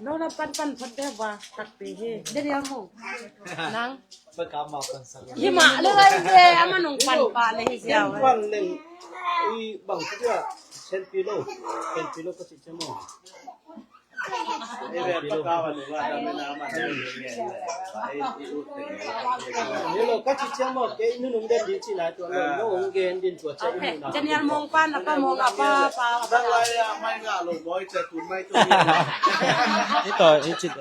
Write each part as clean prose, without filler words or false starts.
No na pan phadde wa takte he derial ho nang pagkama kan sa hima le de amanong pan pa le he sia wa pan leng I bang dia sentilo ko si chamo ebe pagkawa le wa da me na ma Hello ka chi chamo ke nu nung den di chi na to no ong gen din to che okay jenial mong pan apa mong apa da wa ya mai ga lo boy che tu mai tu ito ichit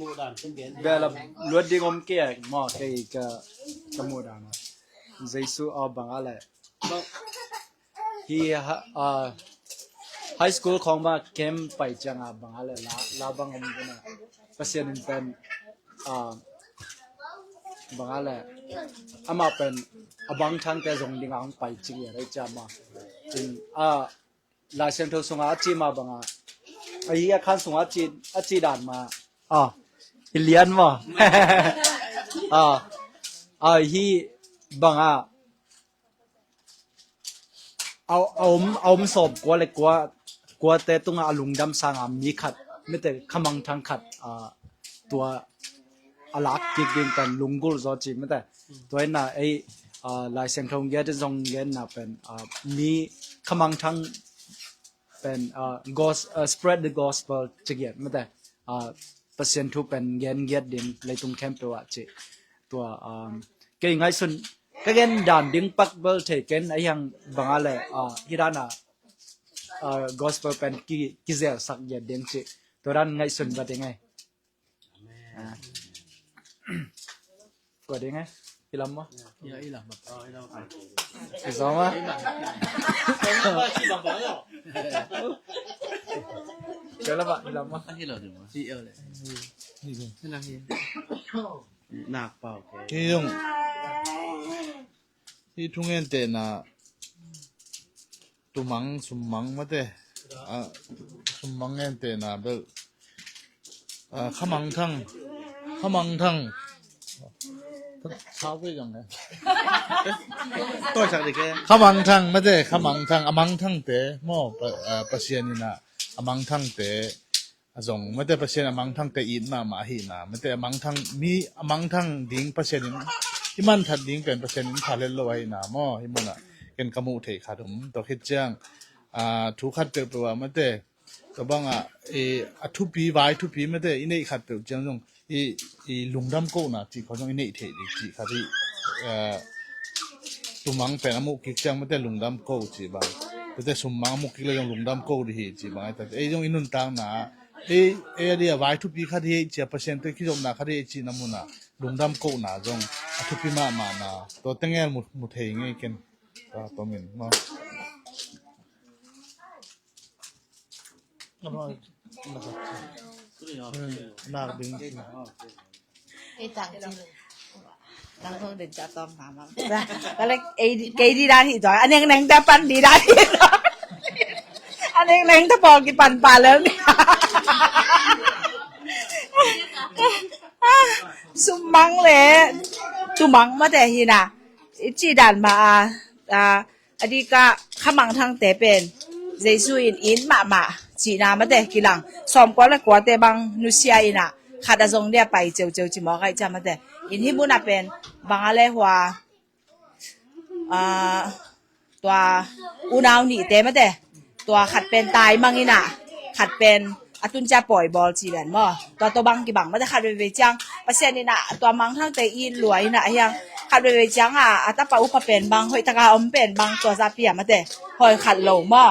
mu dan chen gen bela luat ding om ke mo ke ka mo dan Jesu abangale hi high school ของมาเกมไปจังabangale la bang om na pasien in pen bangale ama pen abang thang te jong ding ang pai chi ya rai cha ma in la chen tho sunga chi ma banga ai ya khan sunga chi dan ma ilian ma hi bangaเอาสอบกว่าเลยกว่าแต่ตรงลุงดำสางมีขัดไม่แต่ขมังทางขัดตัวอลักกิกดิ่งเป็นลุงกุลจอจีไม่แต่ตัวน่ะไอ้ลายเสียงทงเยอะจงเย็นน่ะเป็นมีขมังทางเป็นspread the gospel จะเกียรไม่แต่เปอร์เซ็นต์ทุกเป็นเย็นดิ่งเลยตรงแคมป์ตัวจีตัวเก่งไงส่วนKagen dan ding pak bel taken ayang bangale hirana gospel pen ki zel sak ya ding chi toran ngai sun ba de ngai ko de ngai ilam ma ya ilam izama chala ba ilam ma hi lo de ma si le ni na hi nak pao ke yung I tungen te na sumang mate sumang ente na bel khamang thang sao với dòng này tôi chắc được cái khamang thang mate khamang thang amang thang te mo pasien na amang thang te azong mate pasien amang thang te in ma hi na mate amang thang mi amang thang ding pasien Iman thật điênเป็นเปอร์เซ็นต์ทาเลนโลไว้นะมอฮิมันอ่ะเกันกะมุเถขาดุมตอคิดจังทุขัดเปปว่ามันเตก็บังอ่ะทุปีไว้ทุปีมันเตอินี่ขัดเปจังจงลุงดำโกนะจีเขาจงอินี่เถดิจีค่ะที่ตุมังเป็นอมุกิจังมันเตลุงดำโกจีบังแต่สุมังอมุกิเลยจงลุงดำโกดิจีบังแต่จงอินุนตังนะเดียไว้ทุปีค่ะที่จะเปอร์เซ็นต์ที่จงนะค่ะที่จีน้ำมันนะลุงดำโกนะจงทุพิมามานะตัวตั้งแง่มุเทงไงกันตัวมินมานาดึงไอ้ตังจิตังคงเดินจะต้องถามว่าก็เลยไอ้ดีด้านที่จอยอันนี้นังจะปั่นดีด้านที่จอยอันนี้นังจะบอกกี่ปั่นป่าแล้วเนี่ยสุมังเลยตุมังมาแต่ฮีน่ะจีดันมาอดีก็ขมังทางแต่เป็นเจสุอินมาจีนามาแต่กี่หลังซ้อมกว่าแล้วกว่าแต่บางนุเซียอิน่ะขาดจงเนี่ยไปเจียวจิมอไกจามาแต่อินที่บุญน่ะเป็นบางอะไรหัวตัวอุณาวนี่แต่มาแต่ตัวขัดเป็นตายมั่งอิน่ะขัดเป็นอตุนจะปล่อยบอลจีแลนบ่ตัวบังกี่บังมาแต่ขัดเวจังเปอร์เซ็นต์นี่น่ะตัวมังทางแต่อีรวยน่ะยังขัดเวจังตะปะอุปเป็นบางหอยตะกาอมเป็นบางตัวซาเปียมาแต่หอยขัดโลบ่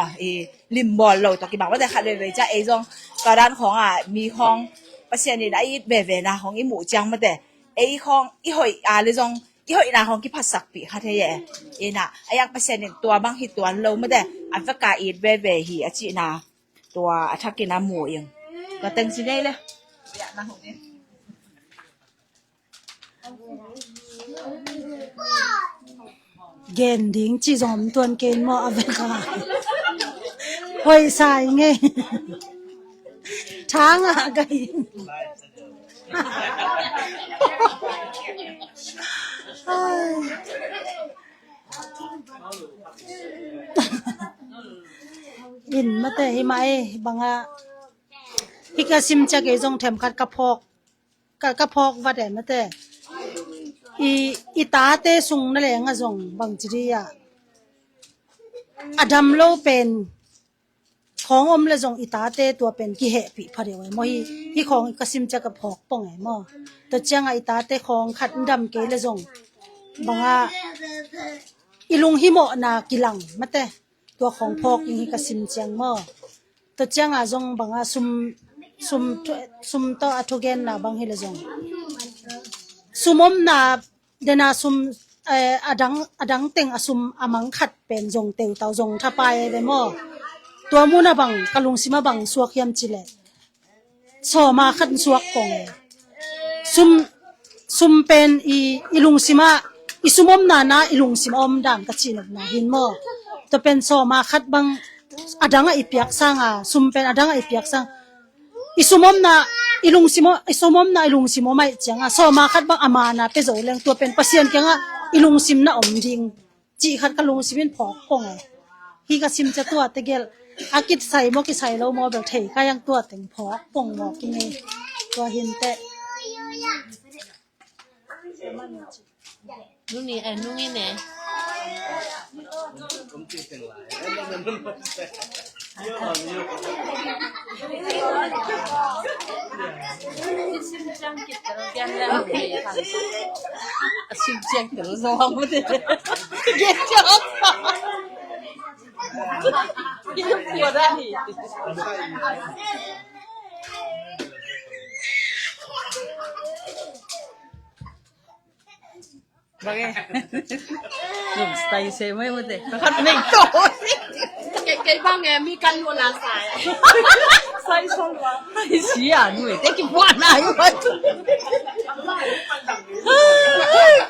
ริมบอลโลตัวกี่บังมาแต่ขัดเวจังจงกระดานของมีของเปอร์เซ็นต์นี่ได้เวนะของอีหมูจังมาแต่ของอีหอยเลยจงอีหอยน่ะของกี่ผัดสักปีค่ะเทเยน่ะยังเปอร์เซ็นต์นี่ตัวบางหิตัวโลมาแต่อันฟะกาอีเวหิอจิน่ะตัวทักกินหมูเองก็ตึงสิได้เลยอยากมาหูนี่เกณฑ์ดิ้งจีจอมตวนเกณฑ์มออเวกาหอยสายไง ช้างอะไก่อินมาแต่หิมะบางอะฮิกาซิมจะเกยจงแถมกัดกระพอกวัดมาแต่อีตาเตสุงนั่นแหละงะจงบางจีรีอะอดัมโลเป็นของอมละจงอีตาเตตัวเป็นกิเหปิพะเดียวไว้มอฮีของกระซิมจะกระพอกป่องไงมอตัวเจียงอีตาเตของขัดดำเกยละจงบางอะอีลุงฮิโมนากิลังมาแต่ตัวของพอกยิงกระซิมเจียงมอตัวเจียงอะจงบางอะซุมตัวอัทุเกนนะบางฮิละจงซุมอมนาเดนาซุมอดังเต็งอซุมอมังขัดเป็นจงเตียวเตาจงทับไปไปมอตัวมูนาบังกะลุงซิมาบังสวกยำจิเลโซมาขัดสวกปงซุมเป็นอีลุงซิมาอีซุมอมนาอีลุงซิมาอมดังกะจินบนาหินมอตัวเป็นโซมาขัดบังอดังอีเปียกสังซุมเป็นอดังอีเปียกสังอีซุมอมนาอีลุงซิมอีซุมอมนาอีลุงซิมไม่จังโซมาขัดบังอามานาเปโซเลงตัวเป็นเปอร์เซ็นต์แกงอีลุงซิมนาอมดิงจีขัดกะลุงซิมินพอกปงฮีกะซิมจะตัวเตเกลอากิดใส่โมกิใส่เราโมเบลเทก็ยังตัวเต็งพอป่งหมอกินเองตัวหินเตะนู่นนี่นู่นนี่เนี่ยชิมเจียงเดี๋ยวเราลองมาดิเก็บจอบยังปวดได้บางไงหนุ่มสไตล์เซไม่หมดเลยขัดไม่โตเก๋ๆบ้างไงมีกันวัวลาสายใส่ชนวะไอ้ชี้อ่ะหนุ่ยเด็กกี่ปวดหน้าอยู่วะ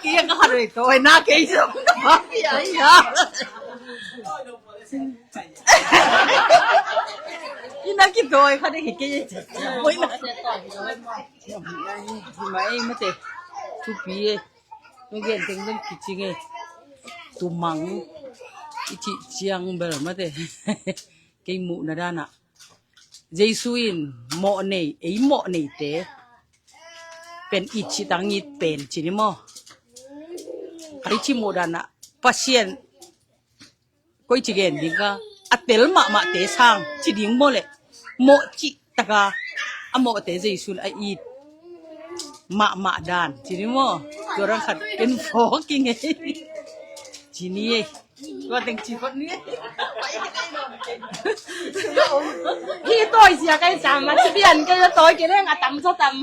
เกี่ยงก็ขัดไม่โตไอ้หน้าเก๋จะมันบ้าอะไรอ่ะอีนักกี่ตัวเขาได้เห็นเก๋จะไม่น่าจะต่อยเลยไม่เตะทุกปีไม่เกินถึงเรื่องกิจไงตัวมังอีที่เชียงเบลมาเตะเกี่ยมูนาดานะเจสุอินหมอเนี่ยไอหมอเนี่ยเตะเป็นอีที่ตั้งอีเป็นจีนี่มั้งไอที่โมดานะพัศยันก็อีที่เกินดิ้งก็อัตเตลมาเตะสังจีดิ้งโมเลยโมจีตะกาอะโมเตะเจสุนไออีมาดานจีนี่มั้งตัวรังขัดเป็นฟอกกิงไงจีนี่ก็แต่งจีคนนี้พี่ตัวเสียกันสามมาที่เบียนก็จะตัวกี่เรื่องอะตำซะตำ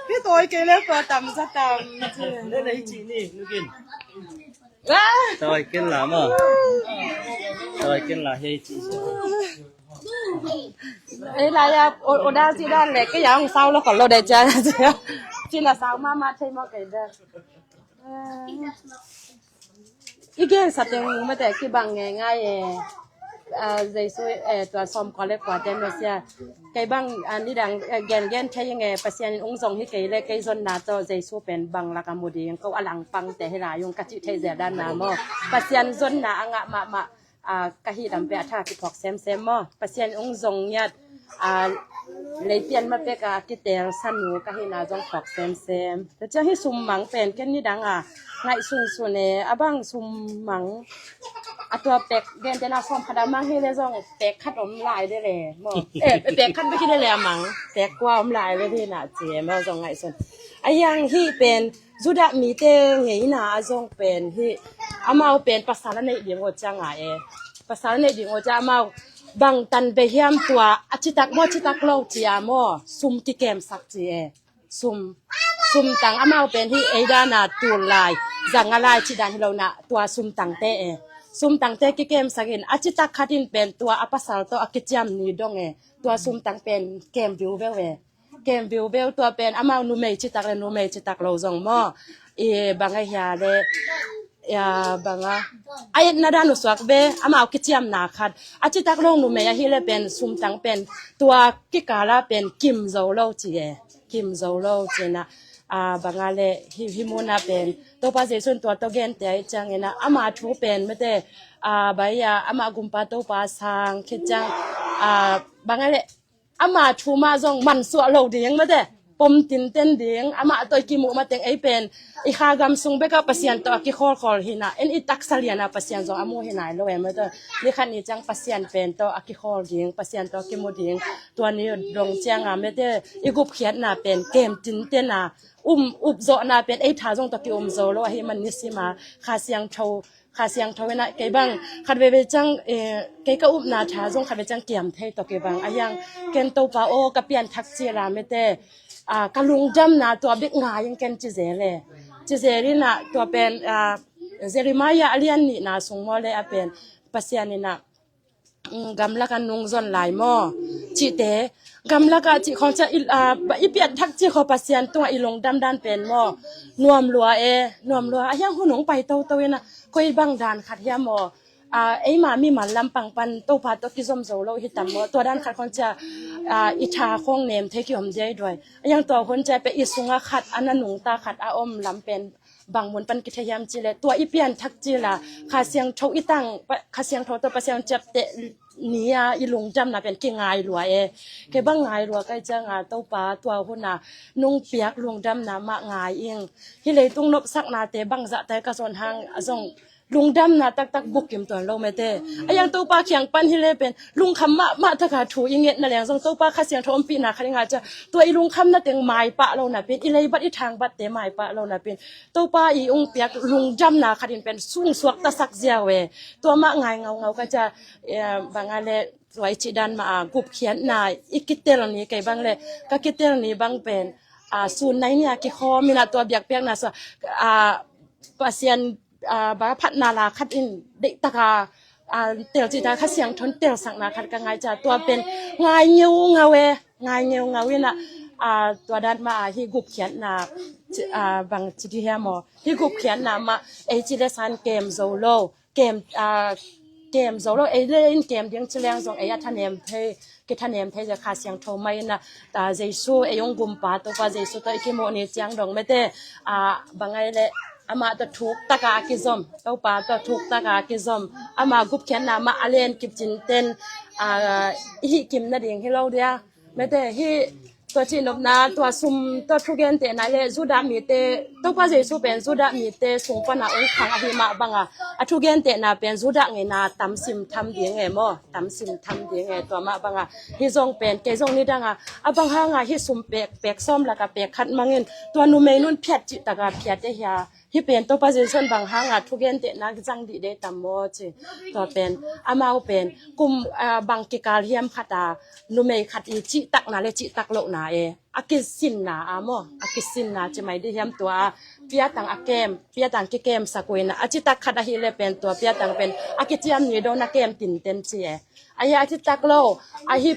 พี่ตัวกี่เรื่องก็ตำซะตำ เล่นไหนจีนี่นึกกิน ว้า ต่อยกินหลามอ่ะต่อยกินหลาเฮจีเอ้ยลายอะโอดาจีด้านเล็กก็ยังเศร้าแล้วก่อนเราได้เจอจีละเศร้ามาใช่ไหมกันเด้ออีกอย่างสัตว์ยังไม่แต่กี่บางง่ายใจช่วยตัวซ้อมก็เล็กกว่าเต็มเลยเสียไก่บางอันนี้ดังแกนใช้ยังไงปัสยานิองค์ทรงที่ไก่เล็กไก่จนหน้าตัวใจช่วยเป็นบางลักมุดีก็อลังปังแต่ให้หลายยงกัจจิเทเจด้านหน้ามั้งปัสยานจนหน้าอ่างมากะฮิดำเปียท่าที่พอกเซมมั้งปัสยานองค์ทรงยัดเลยเปลี่ยนมาเป็นกิเตลสนุกะฮินาจงพอกเซมแต่จะให้สุ่มหมังเป็นแค่นี้ดังไงสุ่มเนี่ยบางสุ่มหมังตัวเป็กเดินจะน่าซ้อมขนาดมังให้เลยจงเป็กขัดอมลายได้เลยมั้งเป็กขัดไม่คิดได้เลยมังเป็กกว่าอมลายไว้ที่น่ะเจี๋ยมาจงไงส่วนไอ้ยังที่เป็นจุดมีเตงไงน่ะจงเป็นที่อามาเป็นภาษาในเดียงอจังภาษาในเดียงอจะมาบางตันไปเฮียมตัวอาชิตักบ่ชิตักเล่าเจียมอซุ่มที่แกมสักเจี๋ยซุ่มตังอามาเป็นที่ไอ้ด้านน่ะตัวลายจังอะไรชิดานที่เราน่ะตัวซุ่มตังเตซุ่มตังเตกิเกมสักินอาชิตักขัดินเป็นตัวอัปสารตัวอากิจยมนี่ดงตัวซุ่มตังเป็นเกมวิวเวเกมวิวเบลตัวเป็นอามานูเมจิตักและนูเมจิตักเราจงมอบางไอ้ยาเด banga ai na danu swak be ama kichiam na khat achi tak long nu me ya hi le pen sum tang pen tua ki kala pen kim zo lo chi e kim zo lo chena banga le hi mona pen to pa je sun to gen te ai chang ena ama thu pen mete baya ama gumpa to pa sang khechang banga le ama thu ma jong man su lo ding mate pom tin ten ding ama toy ki mu ma teng ai pen I kha gam sung be ka pasien to ki khol hina en I tak saliana pasien jong amu hina lo em to ni khan ni chang pasien pen to ki khol ding pasien to ki mu ding to ni dong chang me te I gup khiat na pen kem tin ten na up zo na pen ai tha jong to ki zo lo hi man ni sima kha siang tho kha siang tho na ke bang khat ve chang ke ka up na tha jong khat ve chang kiam thei to ke bang ayang ken to pa o ka pian thak chi la me te kalung jam na to big nga yang ken chi zele chi zeri na to pen Jeremiah alian ni na sung mo le apen pasian ni na gamla kan nung zon lai mo chi te gamla ka chi khong cha I piat thak chi kho pasian to I long dam dan pen mo nuam lua ayang hunong pai to na koi bang dan khat ya mo ai ma mi man lam pang pan to pa to ki zom zo lo hi tam mo to dan khat khong cha I tha khong nem the ki hom jai doi ayang to hon cha pe I sunga khat ananung ta khat a om lam pen bang mun pan ki thayam chi le to I pian thak chi la kha siang tho I tang kha siang tho to pa siang chap te nia I lung jam na pen ki ngai lua ke bang ngai lua kai cha nga to pa to huna nung piak lung jam na ma ngai ing hi le tung nop sak na te bang za te ka son hang azong lung dam na tak buk kim ton lo me te ayang to pa kyang pan hi le pen lung kham ma ta ka thu inget na leng jong to pa kha siang thom pi na khari nga cha to I lung kham na teng mai pa lo na pen I lei bat I thang bat te mai pa lo na pen to pa I ung piak lung jam na kharin pen sung suak ta sak zia we to ma ngai ngau ka cha bangale wai chi dan ma gup khian na ikitel ni kai bang le ka kitel ni bang pen sun nai nia ki kho mina to biak pek na so pasian ba phat na la khat in de taka tel chi ta kha siang thon tel sak na khat ka ngai cha to pen ngai nyu ngawe na to dan ma hi gup khian na bang chi di ha mo hi gup khian na ma e chi le san kem zo lo kem zo lo e le in kem ding chileng zong e ya thanem the ke thanem the ja kha siang tho mai na ta jesu e yong gum pa to pa jesu to ki mo ni chiang dong me te bangai le ama to thuk taka ki zom to pa to thuk taka ki zom ama gup khian na ma alen kip chin ten hi kim na ding hi lo dia me te hi to chin op na to sum to thugen te na le zuda mi te to pa jesu pen zuda mi te sung pa na ong khang a hi ma banga a thugen te na pen zuda nge na tam sim tham ding e mo tam sim tham ding e to ma banga hi zong pen ke zong ni danga abang ha nga hi sum pek som la ka pek khat mangin to nu me nun phyat chi taka phyat te ya hi pen to position bang hanga thugen te na jang di de tam mo chi to pen amao pen kum bang ki kal hiam khata nu me khat I chi tak na le chi tak lo na e akisin na amo akisin na chi mai di hiam to pia tang akem pia tang ki kem sakuina achi tak khata hi le pen to pia tang pen akichiam ni do na kem tin ten chi e aya achi tak lo a hi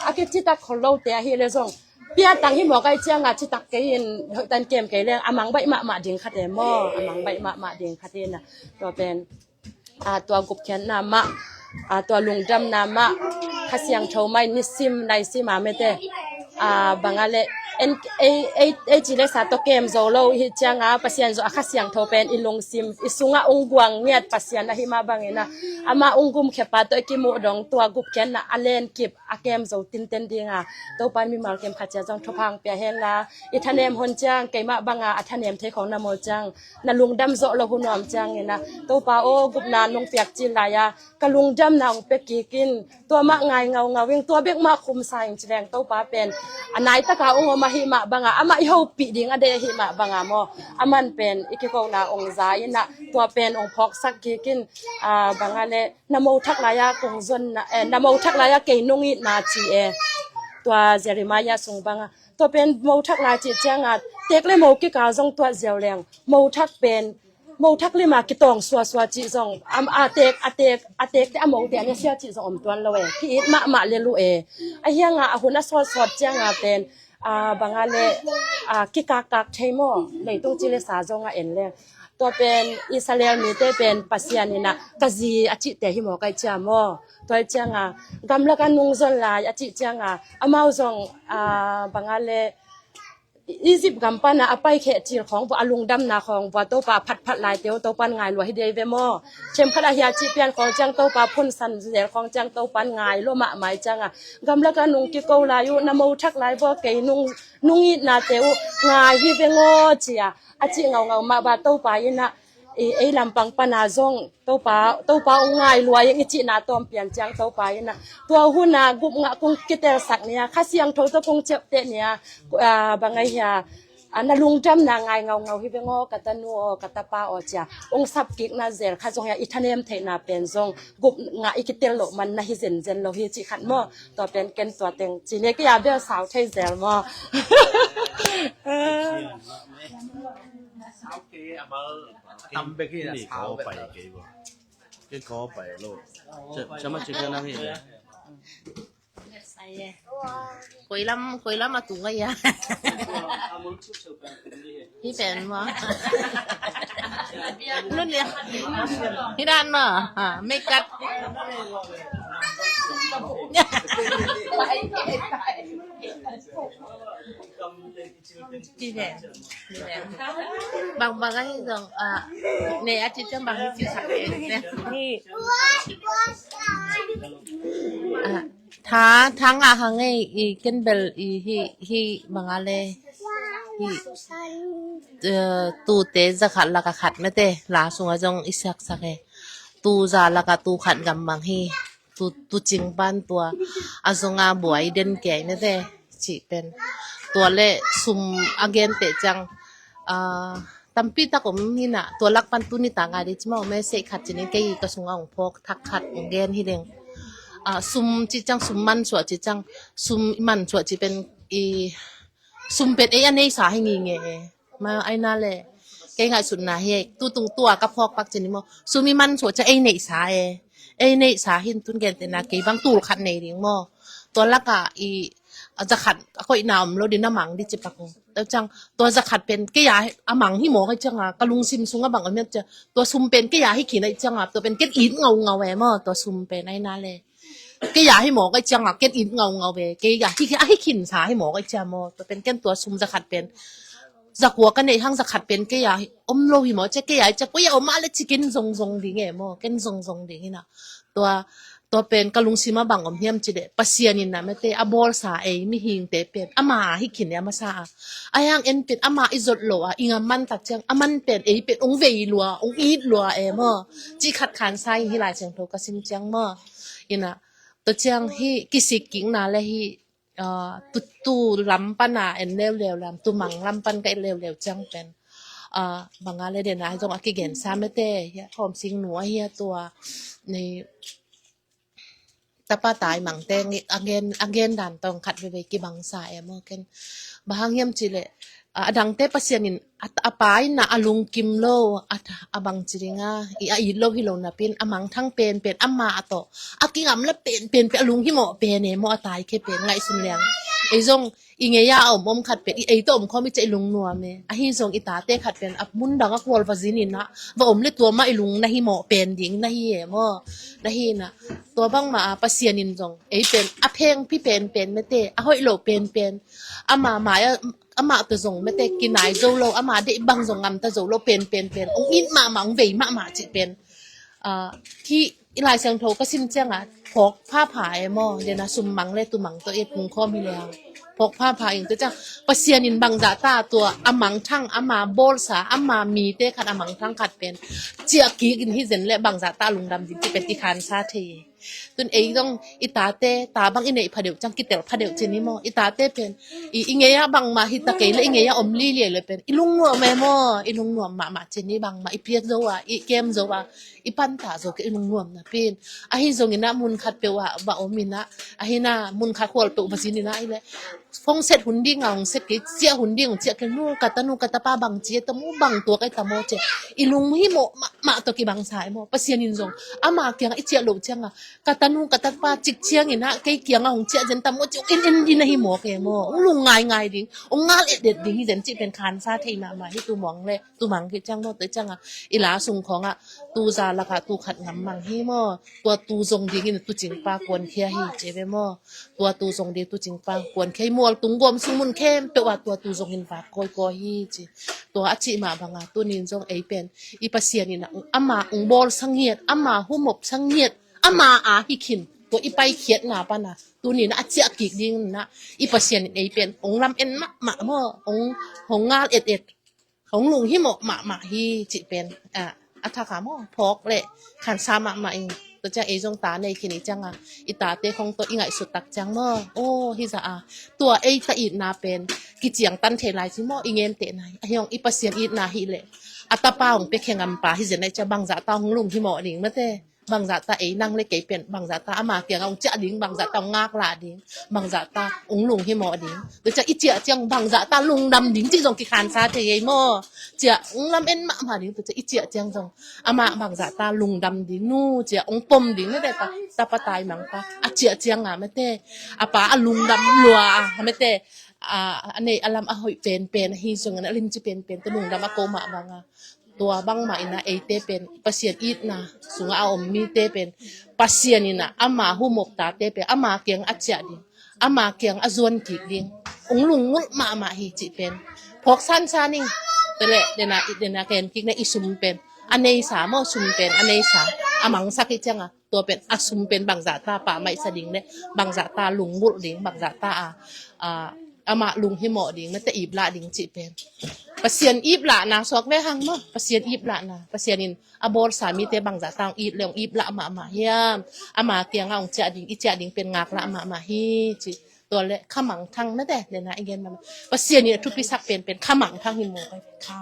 akichi tak kholo te hi le zong pia tang hi mo kai chiang chi tak ke in tan kem ke leng amang bai ma ding khate mo amang bai ma ding khate na to pen to gup khian na ma to lung jam na ma khasiang tho mai ni sim nai sima me te bangale en e chi le sa to kem zo lo hi changa pasian zo khasiang tho pen ilong sim isunga ungwang niat pasian na hi ma bangena ama ungum khepa to ki mu dong to gup khian na alen kip akem zo tin ten dinga to pan mi mal kem khacha jang thopang pya hen la I thanem hon chang keima banga athanem the khong na mo chang na lung dam zo lo hunom chang ena to pa o gup na nong piak chin la ya ka lung dam na ong pe ki kin to ma ngai ngau wing to bek ma khum sa ing chleng to pa pen anai ta ka ong ma hi ma banga ama I ho pi ding ade hi ma banga mo aman pen ikiko na ong za ina to pen ong phok sak ki kin banga le namo thak la ya kong zon na namo thak la ya ke nongi na chi e to Jeremiah sung banga to pen mo thak la chi changa tek le mo ki ka jong to zel leng mo thak pen mo thak le ma ki tong swa chi jong atek te amo te ne sia chi jong om tuan lo e ki ma le lu e a hianga a huna so changa pen bangale ki kak themo le to chi le sa jonga en le ตัวเป็นอิสราเอลมีแต่เป็นปัสยานี่นะกะจีอาจิแต่หิมอไกจามอตัวเจียงอ่ะกำลังกันนุงซอนลายอาจิเจียงอ่ะอามาซองบางอะไร20 กำปั้นนะเอาไปเขตจีของอลุงดำนาของวัวโตปาพัดลายเตียวโตปันง่ายลวยเดเวมอเชมพระยาจิเปียนของจังโตปาพ่นสันเสียของจังโตปันง่ายโลมะหมายจังอ่ะกำลังกันนุงกิโกลายุนโมทักลายบ่เกยนุงอีนาเตียวง่ายฮิเวงอจีอ่ะอาจิเงามาบาโตปายินะไอ้ลำปังปนาซงโตปาง่ายรวยยังจินาตอมเปลี่ยนจังโตปายินะตัวหุ่นนากุบงะกุงกิเตอร์สักเนี่ยข้าเสียงโทตะกุงเจ็บเตเนี่ยบางไงเฮียอันนั้นลุงจำนางไงเงาฮิเวงอกตันูกตปาอจ้าองสับกิกนาเซลข้าจงยาอิทาเนมเทนาเป็นซงกุบงะอิกิเตลโลมันนาฮิเซนเซนโลฮิจิขันมอต่อเป็นเกนตัวเต็งจีเนก็ยาเบลสาวไทยเซลมอ tâm về khi là sao vậy cái có phải luôn chả mà chỉ cần năng hiện Koi lắm mà tụng cái ya. Hi pen mà. Luôn đi. Hi đan mà. Make up. Chị nè. Bằng cái dòng nè anh chị cho bằng cái chữ sạch nè. Tháng hàng ấy cái bel hi bằng ale tu te zakat la ka khat mete la sunga jong isak sake tu za la ka tu khat gam bang hi tu ching ban tua azonga buai den ke mete chi pen tua le sum again te chang tampi ta kom hi na tua lak pan tu ni ta nga di chma me se khat chini ke ka sunga ong phok thak khat again hi deng sum chi chang sum man chwa chi chang sum man chwa chi pen sum pet e anei sa hi ngi nge ma ai na le ke ngai sun na he tu tung tua ka phok pak chini mo sumi man chwa cha e nei sa e nei sa hin tun gen te na ke bang tu khat nei ring mo to la kaจะขัดก็อีน้ำเราดิน้ำมังดิจิปักแล้วจังตัวจะขัดเป็นก็อยากอามังที่หมอให้จังอ่ะกะลุงซิมซุงอ่ะบังอันนี้จะตัวซุมเป็นก็อยากให้ขีดไอ้จังอ่ะตัวเป็นเก็ดอินเงาแหวมตัวซุมเป็นไอ้นั่นเลยก็อยากให้หมอไอ้จังอ่ะเก็ดอินเงาแหวก็อยากที่ให้ขินสาให้หมอไอ้จังมอตัวเป็นเก็ดตัวซุมจะขัดเป็นจะหัวกันในห้างจะขัดเป็นก็อยากอมโลหิมอจะก็อยากจะก็อยากอมมาเลยจะกินทรงดีไงมอกินทรงดีนี่นะตัวเป็นกะลุงซิมาบังอมเฮียมจิเดปัสยานินนะไม่เตะอบอลสามิหิงเตเป็นอามาฮิขินเนี่ยมาซาอายังเอ็นเป็นอามาอิจดโลอ่ะอิงามันตัดจังอามันเป็นเป็นองเวลัวองอีดลัวมอจีขัดขานไซฮิลายจังโตกะซิมจังมออินะตัวจังฮิกิสิกิงนาเลยฮิตุลำปันนาเอ็นเลวลำตุมังลำปันก็เลวจังเป็นบางอะไรเด่นนะจงอากิเกนซาไม่เตะหอมซิงหนัวเฮียตัวในตาตายมังเตงนี่again dan tong khat ve ki bangsa mo ken bahangyam chile adang te pasyanin at apai na alung kimlo at abang chiringa i lo hilo na pin amang thang pen amma ato akingam la pen pe alung hi mo pen e mo atai ke pen ngai sun liang e jong ingeya om khat pe e to om khomi chai lung nuwa me a hi jong ita te khat pen ap mun danga kwal vazinin na wa om le to ma ilung na hi mo pen ding na hi e mo na hi naตัวบางมาปัสยานินจงเป็นอเพงพี่เป็นไม่เตะหอยโลเป็นอามาตัวจงไม่เตะกินไหนโจโลอามาเด็บางจงงำตัวโจโลเป็นองอินมาองเวมาจิเป็นที่ลายเสียงโทก็ซิมเจียงอ่ะพกผ้าผ้าหม้อเดี๋ยวนะซุมมังเลยตัวมังตัวพุงข้อมีแล้วพกผ้าผ้าเองตัวจ้าปัสยานินบางดาตาตัวอามังทั้งอามาโบลสาอามามีเตะขัดอามังทั้งขัดเป็นเจียกีกินที่เซนและบางดาตาลุงดำจิเป็นติคานซาเทตุนเองต้องอิตาเตตาบางอินเนยพเดียวจังกิเตลพเดียวเจนี่มออิตาเตเป็นอิงเงียบางมาฮิตะเกยและอิงเงียอมลีเลียเลยเป็นอิลุงนัวแม่มออิลุงนัวมาเจนี่บางมาอิเพียโซวะอิเกมโซวะอิปันตาโซกอิลุงนัวนะเป็นอาฮิโซงินะมุนขัดเปวะบะอมินะอาฮินะมุนขัดควอลเปวะซินินะอิเล phong set hundi ngong set ke cia hundi ngong cia ke nu kata pa bang cia temu bang tua kai tamo ce ilung hi mo ma to ki bang sai mo pasien in zong ama kyang i cia lo changa kata nu kata pa chik chiang ina kai kyang ngong cia jen tamo chu in din hi mo ke mo lung ngai ding ong ngal et det ding hi jen chi pen khan sa thei ma hi tu mong le tu mang ki chang mo te changa ila sung khong a tu za la ka tu khat ngam mang hi mo tua tu zong ding in tu ching pa kon khia hi che ve mo tua tu zong ding tu ching pa kon khai mo tung gom sung mun khem pe wa tua tu zong hin fa ko hi chi tua achi ma banga tu nin zong ei pen i pasien ina ama ung bol sangiet ama humop sangiet ama a hi khin to i pai khiet nga pa na tu ni na achi ki ding na i pasien ei pen ong lam en ma mo ong hong ngal et hong lung hi mo ma hi chi pen a tha ka mo phok le khan sa ma ingตัวจ้าเอจงตาในคินิจังอ่ะอีตาเตของตัวอีไงสุดตักจังมั้งโอ้ฮิซาอ่ะตัวเอตาอีนาเป็นกิจยังตันเทลายซิมั้งอีเงมเตไหนไอ้ยองอีปัสเซียนอีนาฮิเลอัตป้าของเปแข่งกันป่าฮิเจนในจะบังจ่าตาของลุงที่หมอดิ่งเมื่อเต้บังจ่าตาเอนั่งเลยเก๋เป็นบังจ่าตาอามาเกี่ยงองเจ้าดิ่งบังจ่าตางากลาดิ่งบังจ่าตาองลุงที่หมอดิ่งตัวจ้าอีเจ้าจังบังจ่าตาลุงดำดิ่งที่จงกิขานซาเทยมั้งเจ้าองลำเอ็นมาดิ่งตัวจ้าอีเจ้าจังจงอามาบังจ่าตาลุงดำดิ่งนู่เจ้าองปมดิ่งไม่ได้ปะตาปะตายมังปะอาเจ้าจังอ่ะไม่เต้อาป้าอาลุงดำลัวอ่ะไม่เต้อันนี้อารมณ์หอยเป็นฮิจงอันนั้นลิมจะเป็นตัวลุงดำอาโกมาบังอ่ะตัวบังมาอินะเอเตเป็นปัสเซียนอีดนะสุงอาอมมีเตเป็นปัสเซียนอินะอามาหูหมกตาเตเป็นอามาเกียงอัจฉริอามาเกียงอจวนกิดิงองลุงงุดมาฮิจิเป็นพกสั้นซานิงแต่ละเดนะเกนกิกในอิสุมเป็นอันในสามอสุมเป็นอันในสามอามังสักจังอ่ะตัวเป็นอสุมเป็นบางจาตาป่าไม่สดิงเนี่ยบางจาตาลุงบุดิงบางจาตาอามาลุงให้หมอดิงมันแต่อีบละดิงจิเป็นปัสเซียนอีบละนะสอกได้หังมั้งปัสเซียนอีบละนะปัสเซียนินอบอลสามีเตบางจาตางอีบเรื่องอีบละมาเฮียมอามาเตียงเอาเจดิงอีเจดิงเป็นงากละมาฮีจิตัวเละขมังทังนั่นแต่เนี่ยนะไอ้เงี้ยมันปัสเซียนนี่ทุกปีสักเป็นขมังทังหิมโมไปค่ะ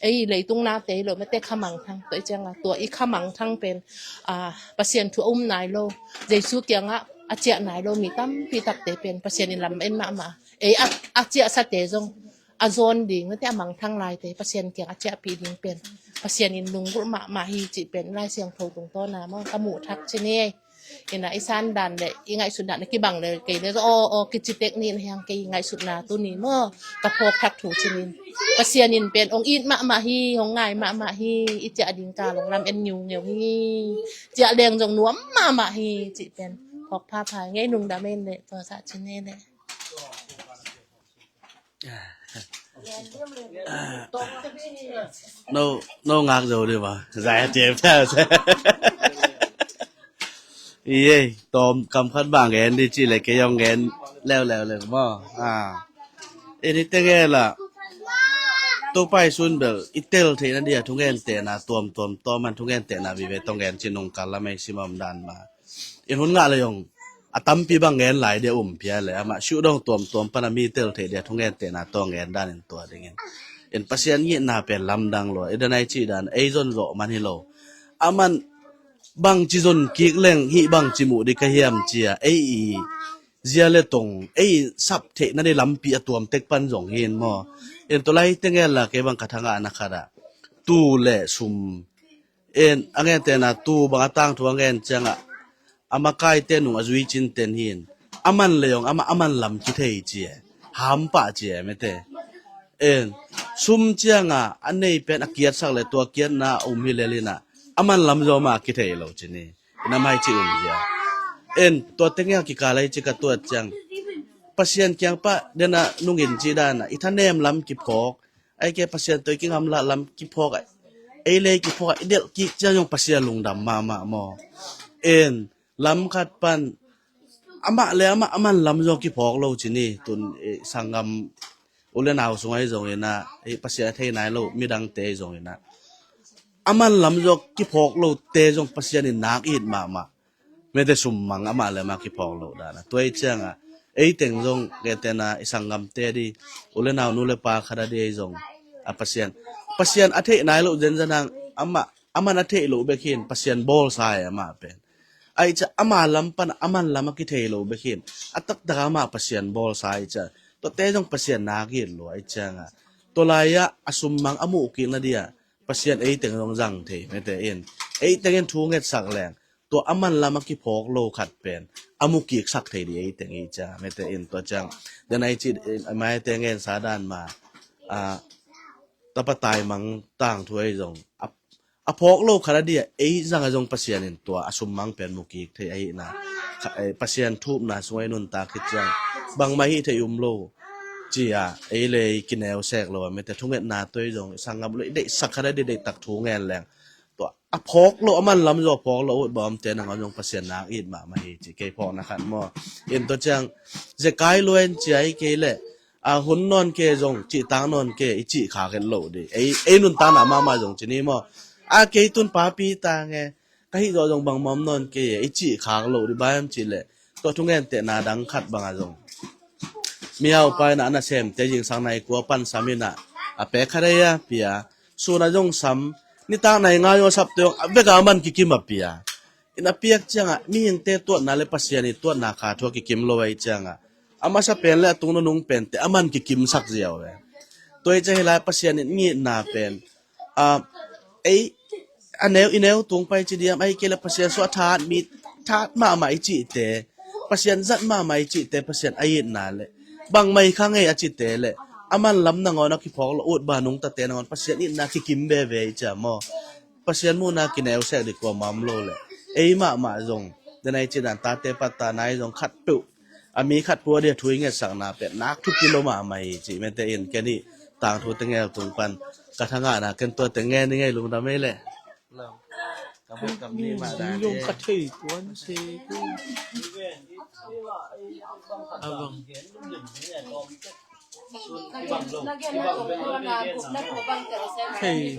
ไอ้เลยตรงหน้าเตะเลยไม่แต่ขมังทังตัวจังละตัวอีขมังทังเป็นปัสเซียนถูอุ้มนายโลเจสุเกียงอะอาเจียนายโลมีตั้มปีตักเตเป็นปัสเซียนินลำเอ็นมาเอ้อาเจียสัตเตจงอาโซนดิ่งไม่แต่มังทั้งลายเตปัสเซียนเกียงอาเจียปีดิ่งเป็นปัสเซียนินลุงกุมาฮีจิเป็นลายเสียงโทตรงต้นนะมั่งกระหมูทักเชนี่เห็นนะไอ้ซันดันเลยยังไงสุดดันในกี่บังเลยเกยเลยก็กิจเทคนิคยังเกยยังไงสุดนาตัวนี้มั่งกระโปกทักถูชินินปัสเซียนินเป็นองอีดมาฮีของไงมาฮีอิเจียดิ่งกาลงลำเอ็นยูเงียวฮีเจียแดงจงนัวมาฮีจิเป็นพอกผ้าพายง่ายนุ่งดาเมนเลยตัวสัตว์ชนิดเลยno ngạc rồi đi mà giải chém theo ý tôm cầm khăn bảng ngén đi chỉ lấy cái dòng ngén leo mà ý đi tên nghe là tôi phải xuân bờ ít tel thì nó đi à thung ngén tiền à tômมันthung ngén tiền à vì vậy tông ngén chỉ nông cạn là maximum đàn mà ý huấn ngã là dòng tâm pi bang ngén lại để phía lại mà chịu đông tôm panami tel thì để thung ngén tiền à tông ngén đàn in tua đấy ngén pasien nghĩ na pe lam dang lo ida nai chi dan ei zon zo man hi lo aman bang chi zon ki leng hi bang chi mu di ka hiam chia ei zia le tong ei sap the na de lam pi atuam tek pan zong hin mo en to lai tenge la ke bang kathanga na khara tu le sum en angen te na tu bang atang thu angen changa amakai te nu azui chin ten hin aman leong aman lam ki thei chi ham pa chi me te en sum chianga anei pen akiat sak le to kiat na hi le lina aman lam zo ma ki thei lo chini na mai chi ya en to tengya ki kalai chi ka to chang pasien kyang pa dena nungin chi dana ithanem lam ki phok ai ke pasien to ki ngam la lam ki phok ai le ki phok idel ki cha yong pasien lungdam ma mo en lam khat pan ama le aman lam zo ki phok lo chini tun sangam ulen naw sungai zong ina e pasia thei nai lo midang te zong ina aman lam jok ki phok lo te zong pasia ni nak it ma me te sum mang ama le ma ki phok lo da na toi changa e teng zong ge te na isangam te di ulen naw nu le pa khada de zong a pasian a thei nai lo jen janang aman a thei lo be khin pasian bol sai ama pen ai cha ama lam pan aman lam ki thei lo be khin atak da ma pasian bol sai cha ตัวเตจงpasien na gi lo ai changa to la ya asum mang amu ki na dia pasien ei teng rong jang the me te en ei tengen thu nget sak leng to aman lama ki phok lo khat pen amu ki sak the di ei teng ei cha me te en to chang den ai chi mai tengen sa dan ma tapatai mang tang thuai jong a phok lo khara dia ei jang a jong pasien en to asum mang pen mu ki the ei na pasien thup na suai nun ta khit chang bang mai hi the lo chia ei le kinel sek lo me te thunget na toi jong sangam le de sakhara de tak thu ngen leng to a phok lo aman lam jo phok lo bom te na ngong pasien na it ma ma hi chi ke phok na khan mo in to chang je kai loen chi ai ke le a hun non ke jong chi tang non ke i chi kha ken lo de ei nun ta na ma jong chi ni mo a ke tun pa pi ta nge ka hi jo jong bang mom non ke i chi kha lo di ba am chi le to thungen te na dang khat bang a jong miao pa na na sem te jing sang nai ko pan samina a pe khare ya pia su na jong sam ni ta nai nga yo sap te be ga man ki kim a pia ina piak changa mi eng te to na le pasien ni to na kha tho ki kim lo wai changa ama sa pen le tung no nung pen te aman ki kim sak jiao we toi che la pasien ni na pen ei aneu ineu tung pai chi diam ai ke la pasien so that mi that ma mai chi te pasien zat ma mai chi te pasien ai na le bang mai khang ei achi te le aman lam na ngona ki phok lo ut ba nung ta te ngon pasien ni na ki kim be ve cha mo pasien mu na ki neu se di ko mam lo le ei ma jong denai chi dan ta te pat ta nai jong khat pu ami khat pu de thui nge sang na pe nak thu kilo ma mai chi me te in ke ni tang thu te nge tung pan ka thanga na ken to te nge ni nge lung da me le lo ka bu kam ni ma da Yung katay kuan si abang thầy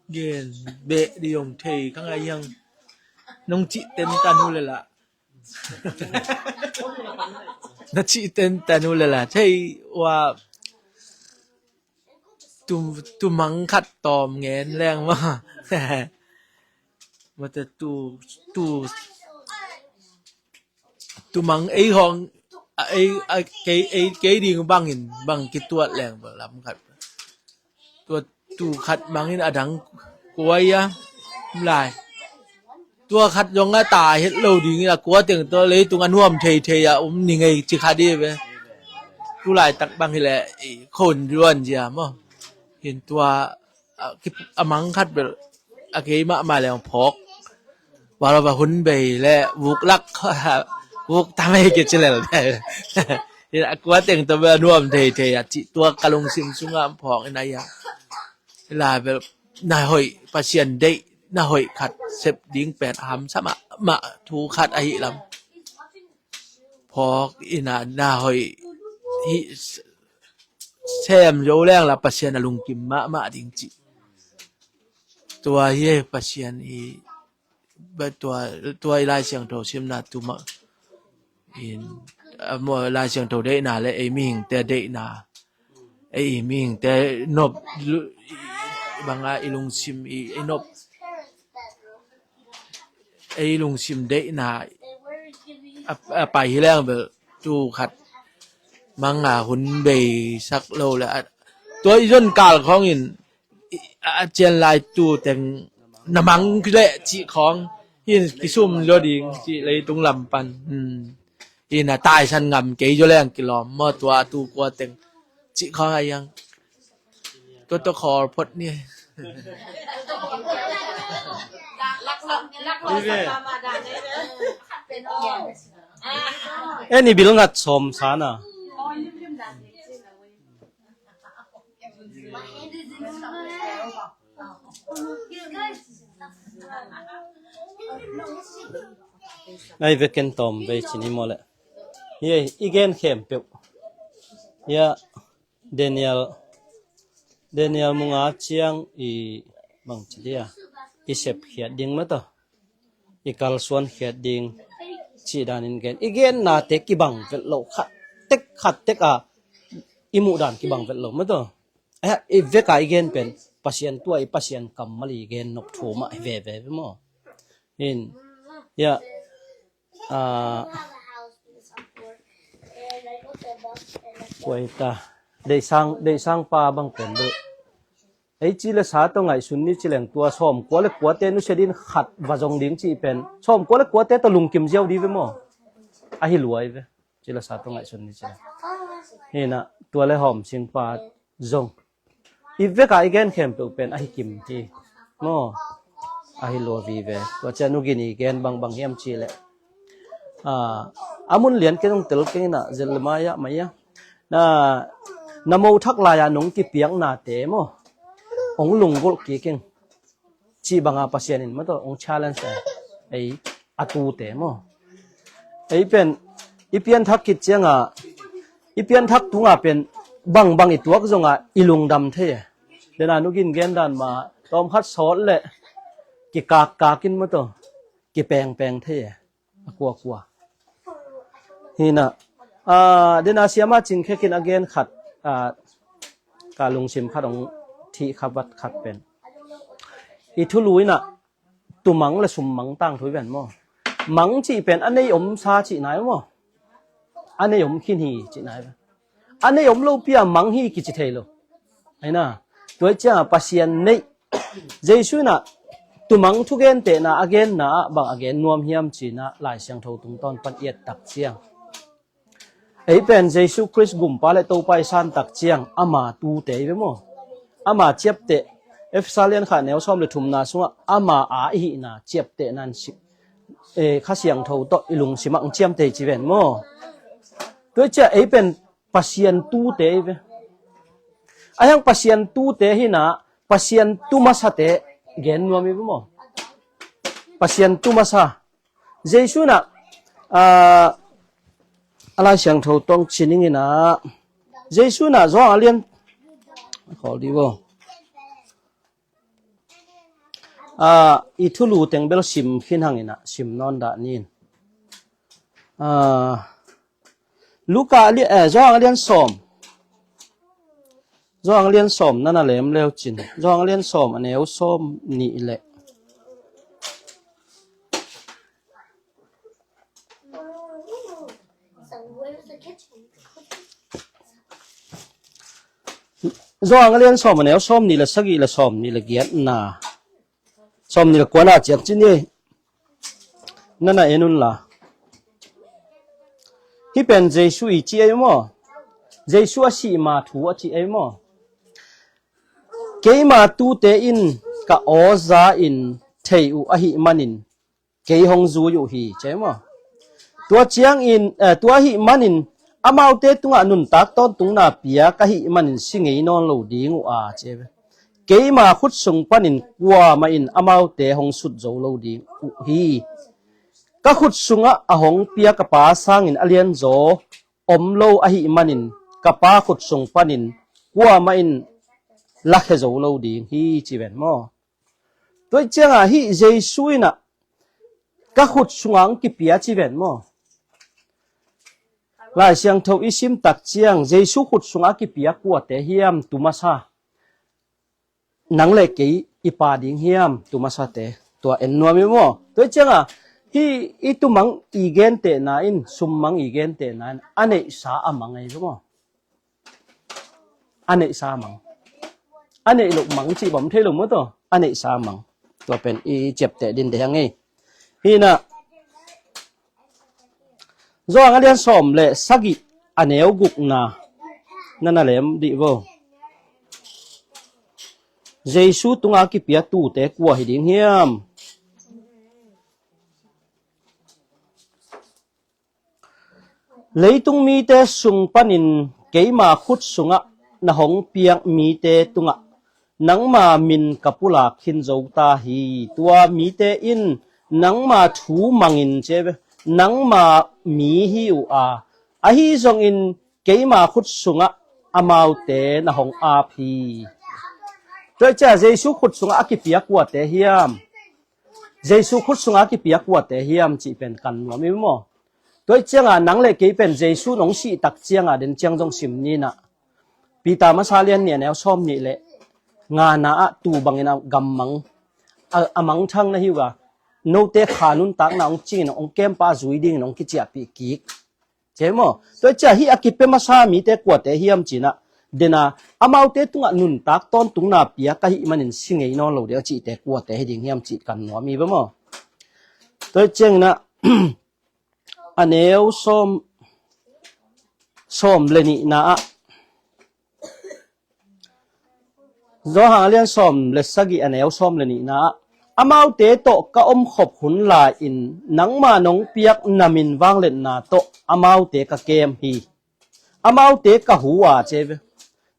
gen be đi yung thầy kang ayang nong chi ten tanu lala na chi ten tanu lala thầy wa tu mang khat tom ngen leng ma mà tu mang ấy hong ấy cái đi bang in bang cái tuat leng ba lam khat tu khat mang in adang kuai ya lai tua khat yong a ta het lo ding la kwa teng to le tung an huam thei thei ya ni ngai chi kha di be tu lai tak bang hi le khon ruan ja mo hin tua amang khat be a ke ma leng phok wa ba hun be le wuk lak wuk ta mai ke chelel hin akwa teng to be nuam thei thei ya chi tua kalong sim sunga phok ina ya la be na hoi pasien dei na hoi khat sep ding pet ham sama ma thu khat ai lam phok ina na hoi hi sem yo leng la pasien alung kim ma ding chi tua ye pasien i ba tua lai siang tho sim na tu ma in mo lai siang tho dei na le ai ming te dei na ai ming te nop banga ilung sim I nop ai lung sim dei na pa hi leng be tu khat manga hun be sak lo laตัวย้อนกาลของอินอาเจียนลายตูแต่งน้ำมังคือละจีของอินกิซุ่มโลดิงจีเลยตรงลำปันอินตายชันงำเกยอยู่แรงกิโลมอตัวตูกว่าแต่งจีของอะไรยังตัวคอพดนี่นี่บิลงัดสมสานะไอ้เวกันตอมไปชินิโมเลเฮ้ยอีเกนเข้มเปียวเฮ้ยเดนิเอลมุงอาเชียงอีบังจิเดียอีเชฟเขียดดิ้งมาต่ออีกัลส่วนเขียดดิ้งชีดานินเกนอีเกนนาเตกิบังเวลโลขัดเตกขัดเตกอิมุดานกิบังเวลโลมาต่ออีเวกาอีเกนเป็นpasien tua I pasien kamali gen nok thuma ve mo in ya ป่วยตาได้สร้างป่าบางเป็นด้วยไอ้จีละสาตรงไงสุนนี่จีแหลงตัวชมกัวเล็กกัวเตนุเสดินขัดวาจงดิ้งจีเป็นชมกัวเล็กกัวเตตะลุงกิมเจียวดีเว้ยมั้งอาหิรวยเว้ยจีละสาตรงไงสุนนี่จีนี่นะตัวเลยหอมสิงป่าจงอีเวกไอแกนเข้มเป็นอาหิกิมจีมั้งอาหิรวยวีเว้ยตัวเจนุกินีแกนบางเฮียมจีเลยอามุนเลียนแกต้องเตลเกนะเจลมายะมายะนะโมทักลายานงกิเปียงนาเตมองลุงกลกิเก่งชีบังอาปัสยานินมาตัวอง challenge ไออตูเตมไอเป็นอีเปียนทักกิจเจียงอีเปียนทักตุงเป็นบางอีตัวก็จงอีลุงดำเทเดนานุกินเกนดันมาตอมคัดสอนเลยกิกกินมาตัวกิแปงเทกลัวฮีนะเดนาเสียมาจิงแค่กิน again ขัดการลงชิมขัดของที่ขับวัดขัดเป็นอีทุลุยน่ะตุมังและสุมมังตั้งถุยเป็นมั้งมังจีเป็นอันนี้อมซาจีไหนมั้งอันนี้อมขินฮีจีไหนอันนี้อมลูเปียมังฮีกิจิเทโลไอ้น่ะตัวเจ้าปัสยันนี่เจสุน่ะตุมังทุกเกนเตน่ะ again น่ะบาง again นวมเฮียมจีน่ะหลายเสียงเท่าตุงตอนปันเอียดตักเสียงไอ้เป็นเยซูคริสต์กุมปาเลโตไปสันตักเจียงอามาตูเตยเวโมอามาเจ็บเตเอฟซาเลียนขาแนวซ้อมเลยทุ่มนาสัวอามาอาอีนาเจ็บเตนันสิข้าเสียงเท่าโตอิลุงสิมังเจียมเตจีเวนโมตัวเจ้าไอ้เป็นปัสยันตูเตยเวไอ้ยังปัสยันตูเตหินะปัสยันตูมาสเตเกนนัวมีเวโมปัสยันตูมาสเยซูน่ะอะไรเสียงเท่าต้องชินิงินะเยซูน่ะจ้องเลียนขอดีบ่อีทุลูเต็งเบลชิมขินหังอินะชิมนอนดานินลูกาเลียจ้องเลียนสอมนั่นน่ะแหลมแล้วจินจ้องเลียนสอมอันแนวสอมนี่แหละจ้องเลียนสอมอันแนวสอมนี่ละสักอีละสอมนี่ละเกียรนาสอมนี่ละกว่าน่าเจ็บจินนี่นั่นน่ะเอ็นุนล่ะที่เป็นเยซูอีจีเอมั้งเยซูอาชีมาถูอาชีเอมั้งเกยมาตูเตอินกับออซาอินเทอูอาหิมันินเกยฮงจูอยู่ฮีใช่มั้งตัวเจียงอินตัวหิมันินอามาเตตุงานุนตักต้นตุงนาเปียกะหิมันินสิงห์นอนโลดีงูอาเจ็บเกยมาขุดส่งปันินกัวมาอินอามาเตฮงสุดโจโลดีอุฮีก็ขุดส่งอะหงเปียกะปาสร้างอินอเลียนโจอมโลอาหิมันินกะปาขุดส่งปันินกัวมาอินลักโจโลดีฮีจีเวนมอตัวเจ้าฮีเจสุยนะก็ขุดส่งอังกิเปียจีเวนมอหลายเสียงเท่าอิซิมตักเจียงเจสุขุดส่งอังกิเปียกัวเตเฮียมตุมาซานังเล็กอีปาดิงเฮียมตุมาซาเตตัวเอ็นนัวมิโมตัวเจ้าฮีอีตุมังอีเกนเตนาอินซุมมังอีเกนเตนาอินอันนี้สาอามังไงรู้มั้งอันนี้สามังอันนี้ลูกมังจีบผมเทลุมั้งตัวอันนี้สามังตัวเป็นอีเจ็บเตดินเดียงไงฮีน่ะจ้องเรียนสอมเลยสักอีอันเอวกุกนานั่นน่ะเลยดีบ่เยซูตุงอากิเปียตูเตกัวหิดิงเฮียมเลยตุงมีเตสุงปันินเกยมาขุดสุงะนะหงเปียงมีเตตุงะนังมามินกับปุลาขินโจตาฮีตัวมีเตอินนังมาถูมังอินเจเบนังมามีฮิวอาฮีจงอินเกยมาขุดสุงะอามาวเตนะหงอาพีตัวเจ้าเยซูขุดสุงะกิเปียกัวเตเฮียมเยซูขุดสุงะกิเปียกัวเตเฮียมจีเป็นกันว่าไม่มั้งตัวเจ้านังเล็กเกยเป็นเยซูน้องสีตักเจียงเดินเจียงจงสิมนี่นะปีตามาซาเลียนเนี่ยแนวซ้อมนี่แหละงานาตูบังอินกำมังมังทั้งนะฮิวะโนเตขานุนตักน้องจีนองเกมป้าจุยดิ้งน้องกิจยาปีกิก เจมอตัวจะฮีอากิเปมาซามีแต่กวดแต่เฮียมจีนะเดนะอามาวเตตุงนุนตักตอนตุงนาเปียกะฮิมันสิงไงนอนโลเดียวจีแต่กวดแต่ให้ดิงเฮียมจีกันหัวมีบ่มอตัวเจงนะ อันเอวส้มเลนี่นะจอหาเลียนส้มเลสกิอันเอวส้มเลนี่นะอามาวเตโตกะอมขบหุนลาอินนังมานงเปียกนามินวางเล่นนาโตอามาวเตกะเกมฮีอามาวเตกะหัวเจเว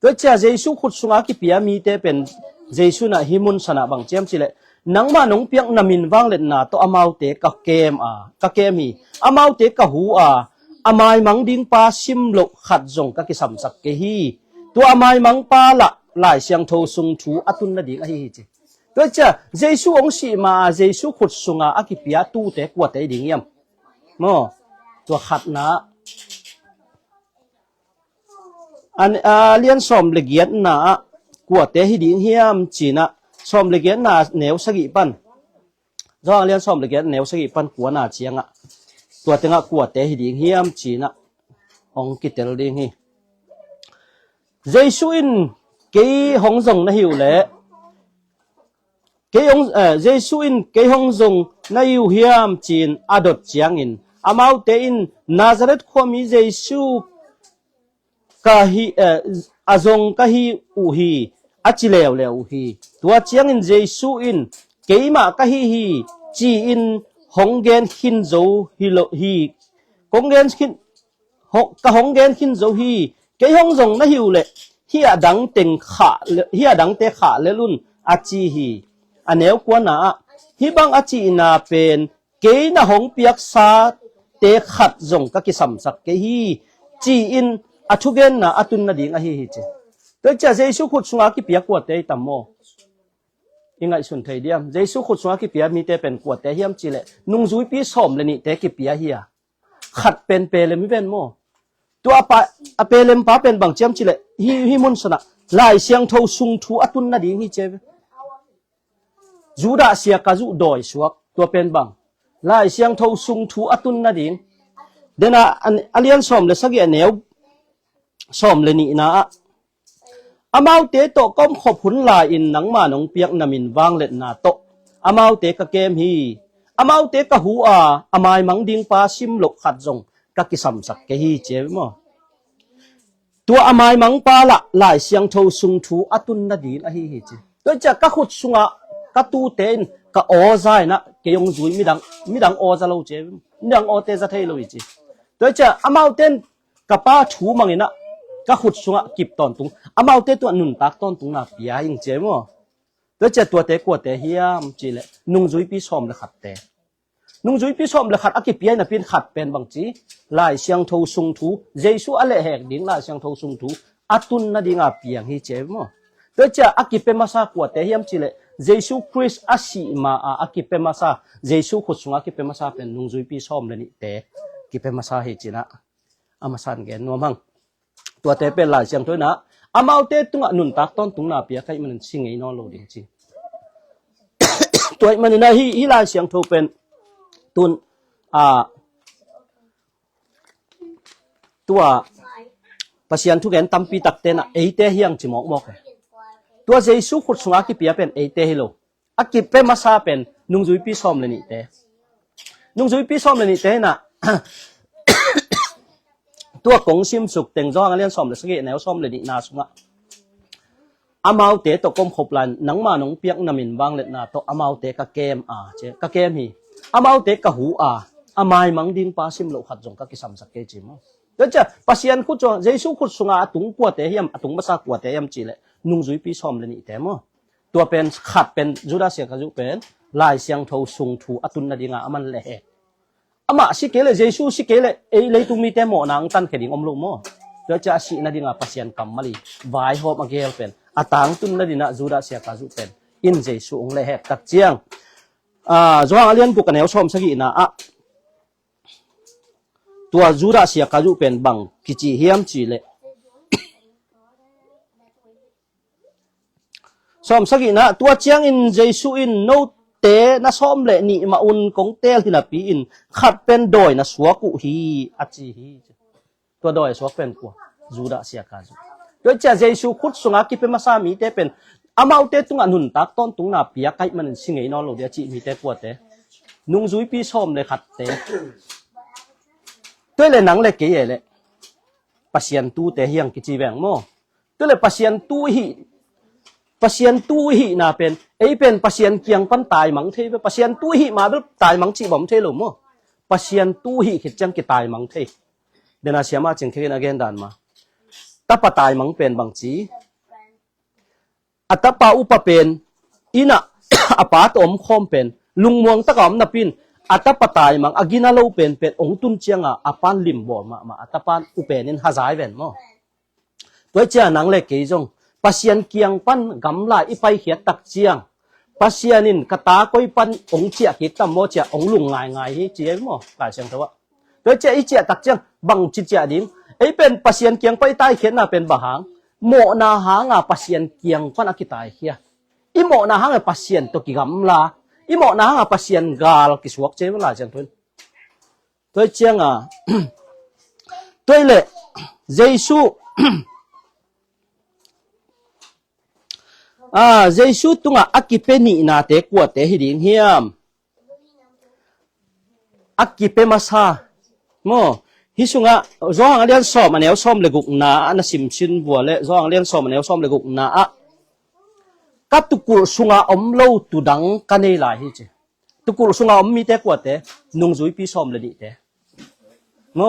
ตัวเจ้าเยซูขุดสุงากิเปียมีเตเป็นเยซูนะฮิมุนสนะบังเจมจิเลนังมานงเปียกนามินวางเล่นนาโตอามาวเตกะเกมกะเกมฮีอามาวเตกะหัวอามายมังดิงปาซิมโลขัดจงกะกิสัมสักเกฮีตัวอามายมังปาละหลายเสียงโทสุงถูอตุนนะดิงอะฮีเจตัวเจ้าเยซูองค์สีมาเยซูขุดสุงาอากิเปียตู้เตกวดเตดิงยมมอตัวขัดนะอันเลียนสอมเลเกียนนะกวดเตหิดิงเฮียมจีนะสอมเลเกียนนะแนวสกิปันจอเลียนสอมเลเกียนแนวสกิปันกัวนาเชียงตัวเตงกวดเตหิดิงเฮียมจีนะองกิเตลดิงฮีเยซูอินเกยหงจงนะหิวเลเกยงเยซูอินเกยหงจงนายอยู่เฮียมจีนอดดเจียงอินอามาวเตอินนาซาเรตขวมีเยซูกะฮีอาจงกะฮีอูฮีอาจิเลวเลวฮีตัวเจียงอินเยซูอินเกยมากะฮีจีอินหงเกนหินโจฮีโลฮีกงเกนหินกะหงเกนหินโจฮีเกยหงจงนะหิวเลฮีอดังเต็งขาฮีอดังเตขาเลลุนอาจีฮีอันเอวกว่านะฮิบังอาจีนาเป็นเกยนะหงเปียกซาเตขัดจงกะกิสัมสักเกฮีจีอินอาทุเกนนะอาตุนนะดิงอะฮีเจตัวจะเยซูขุดสุงากิเปียกวดเตตัมโมยังไงสุนเทเดียมเยซูขุดสุงากิเปียมีเตเป็นกวดเตเฮียมจิเลนุงจุยปีสอมเลยนี่เตกิเปียเฮียขัดเป็นเปเลมิเป็นโมตัวอเปเลมปาเป็นบางเจียมจิเลฮิมุนสนะลายเสียงโทสุงทูอาตุนนะดิงฮีเจจูดาเสียกาจูดอยสวกตัวเป็นบังลายเสียงโทสุงทูอาตุนนะดิงเดนะอันเลียนสอมเลยสักอย่างแนวสอมเลยนี่นะอามาวเตโตก้มขบหุนลายอินหนังมานงเปียกนามินวางเล็ดนาโตอามาวเตกะเกมฮีอามาวเตกะหัวอามายมังดิงปาซิมโลขัดจงกะกิสัมสักเกฮีเจมอตัวอามายมังปาละลายเสียงโทสุงทูอาตุนนะดีอะฮีเจโดยจะกะขุดสุงะกะตูเตนกะออใจนะเกยงจุยมิดังออจะโลเจมิดังออเตจะเทโลอิเจโดยจะอามาวเตนกะป้าถูมังอินะก็ขุดสุงะกิบตอนตุงอามาวเตตัวนุนตักตอนตุงนาปียอิงเจมอตัวเจตัวเตกวดเตเฮียมจีเลนุงจุยปีชอมเลขัดเตนุงจุยปีชอมเลขัดอากิปียนะปีนขัดเป็นบางจีลายเสียงโทสุงทูเยซูอะเลแหกดิ่งลายเสียงโทสุงทูอาตุนนะดิ่งอาปียงฮีเจมอตัวเจอากิเปมาซากวดเตเฮียมจีเลเยซูคริสต์อาศิมาอากิเปมาซาเยซูขุดสุงอากิเปมาซาเป็นนุงจุยปีชอมเลนี่เตกิเปมาซาฮีจีนะอามาสันเกนนัวมังตัวเตเป็นหลายเสียงตัวนะอามาวเตตุงนุนตักต้นตุงนาเปียใครมันสิงไงนอนโลดิงจีตัวมันนะฮีหลายเสียงโทเป็นตุนตัวปัศยันทุกแกนตัมปีตักเตนะเอเตเฮียงจิมอกมอกตัวเยซูขุดสุงอากิเปียเป็นเอเตฮิโลอากิเปมาซาเป็นนุงจุยปีซอมเลนิเตนุงจุยปีซอมเลนิเตนะตัวกงซิมสุกเต็งจ้องเลียนซ้อมเลยสักแนวซ้อมเลยนี่นาสุงะอามาวเตตกกมขบลันหนังมาหนงเปียกนามินบางเล็ดนาโตอามาวเตกะเกมเจกะเกมฮีอามาวเตกะหูอามายมังดิงปาซิมโลขัดจงกะกิสัมสักเกจิมเดี๋ยวจะปัศยันขุดจงเยซูขุดสุงะตุงกัวเตเฮียมตุงมาซากกัวเตเฮียมจีเลนุงจุยปีซ้อมเลยนี่เตมตัวเป็นขัดเป็นจุดาเสียกะจุเป็นลายเสียงโทสุงทูอตุนนาดิงามันเละอามาสิเกเลเยซูสิเกเลเลยตุมีเตโมนังตันเขดิงอมลุโมเดี๋ยวจะสินาดิงาปัศยันกัมมาลีวายหอบมาเกลเป็นอาตังตุนนาดินาจูดาเสียกาจุเป็นอินเยซูองเลเหตักเจียงจวงเลียนกุกันแนวชมสกินะตัวจูดาเสียกาจุเป็นบังกิจิเฮียมจีเลชมสกินะตัวเจียงอินเยซูอินโนเตนะซ้อมเลยนี่มาอุนกงเตลที่น่ะปีอินขัดเป็นโดยนะสัวกุฮีอาจีฮี ตัวดอยสวกเป็นกว่าจูดาเสียกาจูโดยจะเยซูขุดสุงากิเปมาซามีเตเป็นอามาเตตุงอันหุนตักต้นตุงนาเปียไกมันสิงไงนอนโลเดียจิมีเตกว่าเตนุงจุยปีชอมเลยขัดเตตัวเลยหนังเลยเกยเลยปัสยันตูเตเฮียงกิจิแวงโมตัวเลยปัสยันตูหินาเป็นเป็นปัสยันเกียงปันตายมังเทปัสยันตูหิมาแบบตายมังจิบ่มเทโลโมปัสยันตูหิคิดจังกิตายมังเทเดนาเสียมาจึงเคนอเกนดานมาตะปะตายมังเป็นบางจีอัตปาอุปเป็นอินะ อปาตอมคอมเป็นลุงมวงตะกอมนับปินอัตปะตายมังอากินาโลเป็นองตุนเจียงอปันลิมบ่มาอัตปานอุเปนินหาซายเวนมอตัวเจ้านังเล็กเกยจงปัสยันเกียงปันกำลาอีไปเขียตักเจียงปัสยันินกตาก้อยปันองเจียกิตมโมเจียองลุงง่ายๆเจียมอกายเสียงเถอะตัวเจ้าอีเจียตักเจียงบังจิเจียดิ้งเป็นปัสยันเกียงไปใต้เขียนน่ะเป็นบะหางโมนาหางปัสยันเกียงปันอกิตายเขียอีโมนาหางปัสยันตกิกำลาอีโมนาหางปัสยันกาลกิสวกเจ้าลาจังทุนตัวเจียงตัวเล่เยซูเยซูตุงอากิเปนีนาเตกวดเตหิดิงเฮียมอากิเปมาซาโมฮิสุงะร้องเรียนสอบมาแนวซ้อมเลกุกนาอันสิมชินบัวเลร้องเรียนสอบมาแนวซ้อมเลกุกนากัตุกุลสุงะอมโลตุดังกันเนลายฮิเจตุกุลสุงะอมมีเตกวดเตนุงจุยปีซ้อมเลดิเตโม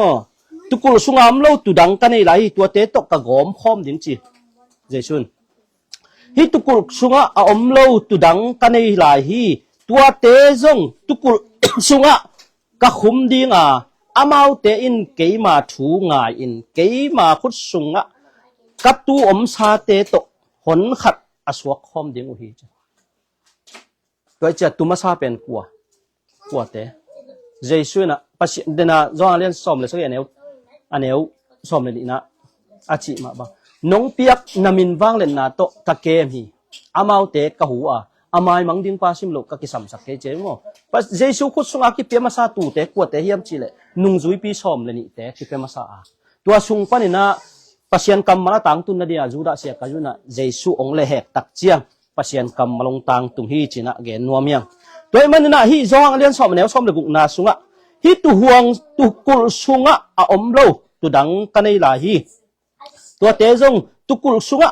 ตุกุลสุงะอมโลตุดังกันเนลายตัวเตตกกะกอมพร้อมดิงจีเจซุนฮิตุกุลสุงะอมโลตุดังกันเนลายฮิตัวเตจงตุกุลสุงะกะคุมดิงอามาเตอินเกยมาถูง่ายอินเกยมาคุดสุงะกัตตูอมซาเตโตหนขัดอสวกคอมดิงอุฮิจโดยจะตุมาซาเป็นกัวเตเจสุนะปัสเดนะจองเลียนสอมเลยสักอย่างอันเนวสอมเลยนะอาชิมาบังน้องเปียกนามินวังเล่นนาโตตะเกมฮีอามาเตกะหัวอามายมังดิงปาซิมโลกกิสัมสักเกเจโมปัสเจสุคุดสุงากิเปียมาซาตูเตกัวเตเฮียมจิเลนุงจุยปีซอมเลนิเตกิเปียมาซาตัวสุงปานินะปัสยันกัมมาลตังตุนนาเดียจูดาเสียกาจุนะเจสุองเลเหกตักเจียงปัสยันกัมมาลงตังตุงฮีจินะเกนัวเมียงตัวมันนะฮีจองเลียนซอมแนวซอมเลกุนาสุงะฮีตุห่วงตุกุลสุงะอมโลตุดังกันในลาฮีตัวเตจงตุกุลสุงะ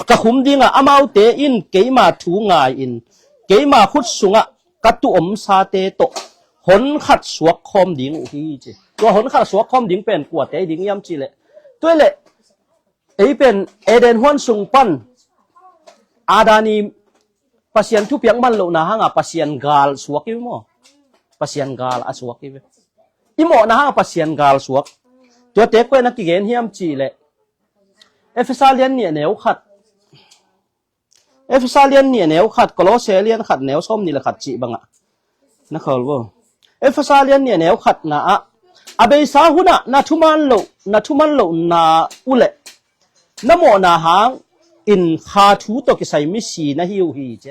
กะคุมดิงอามาเตอินเกยมาถูง่ายอินเกยมาคุดสุงะกัตตุอมซาเตโตหนขัดสวกคอมดิงอุฮีเจตัวหนขัดสวกคอมดิงเป็นกัวเตดิงยำจีเลตัวเละเป็นเอเดนฮวนสุงปันอาดานีปัสยันทุเปียงมันโลนะฮะปัสยันกาลสวกอีโมปัสยันกาลอสวกอีโมนะฮะปัสยันกาลสวกตัวเตกเวนักกิเกนยำจีเลเอฟซาเลียนเนี่ยแนวขัดเอฟซาเลียนเนี่ยแนวขัดโคลอสเซเลียนขัดแนวส้มนี่แหละขัดจีบังอะนะครับว่าเอฟซาเลียนเนี่ยแนวขัดนะอาเบซาหุนะนาทุมันโลนาอุเลนะโมนาหางอินคาทูตกิไซมิสีนะฮิวฮีเจ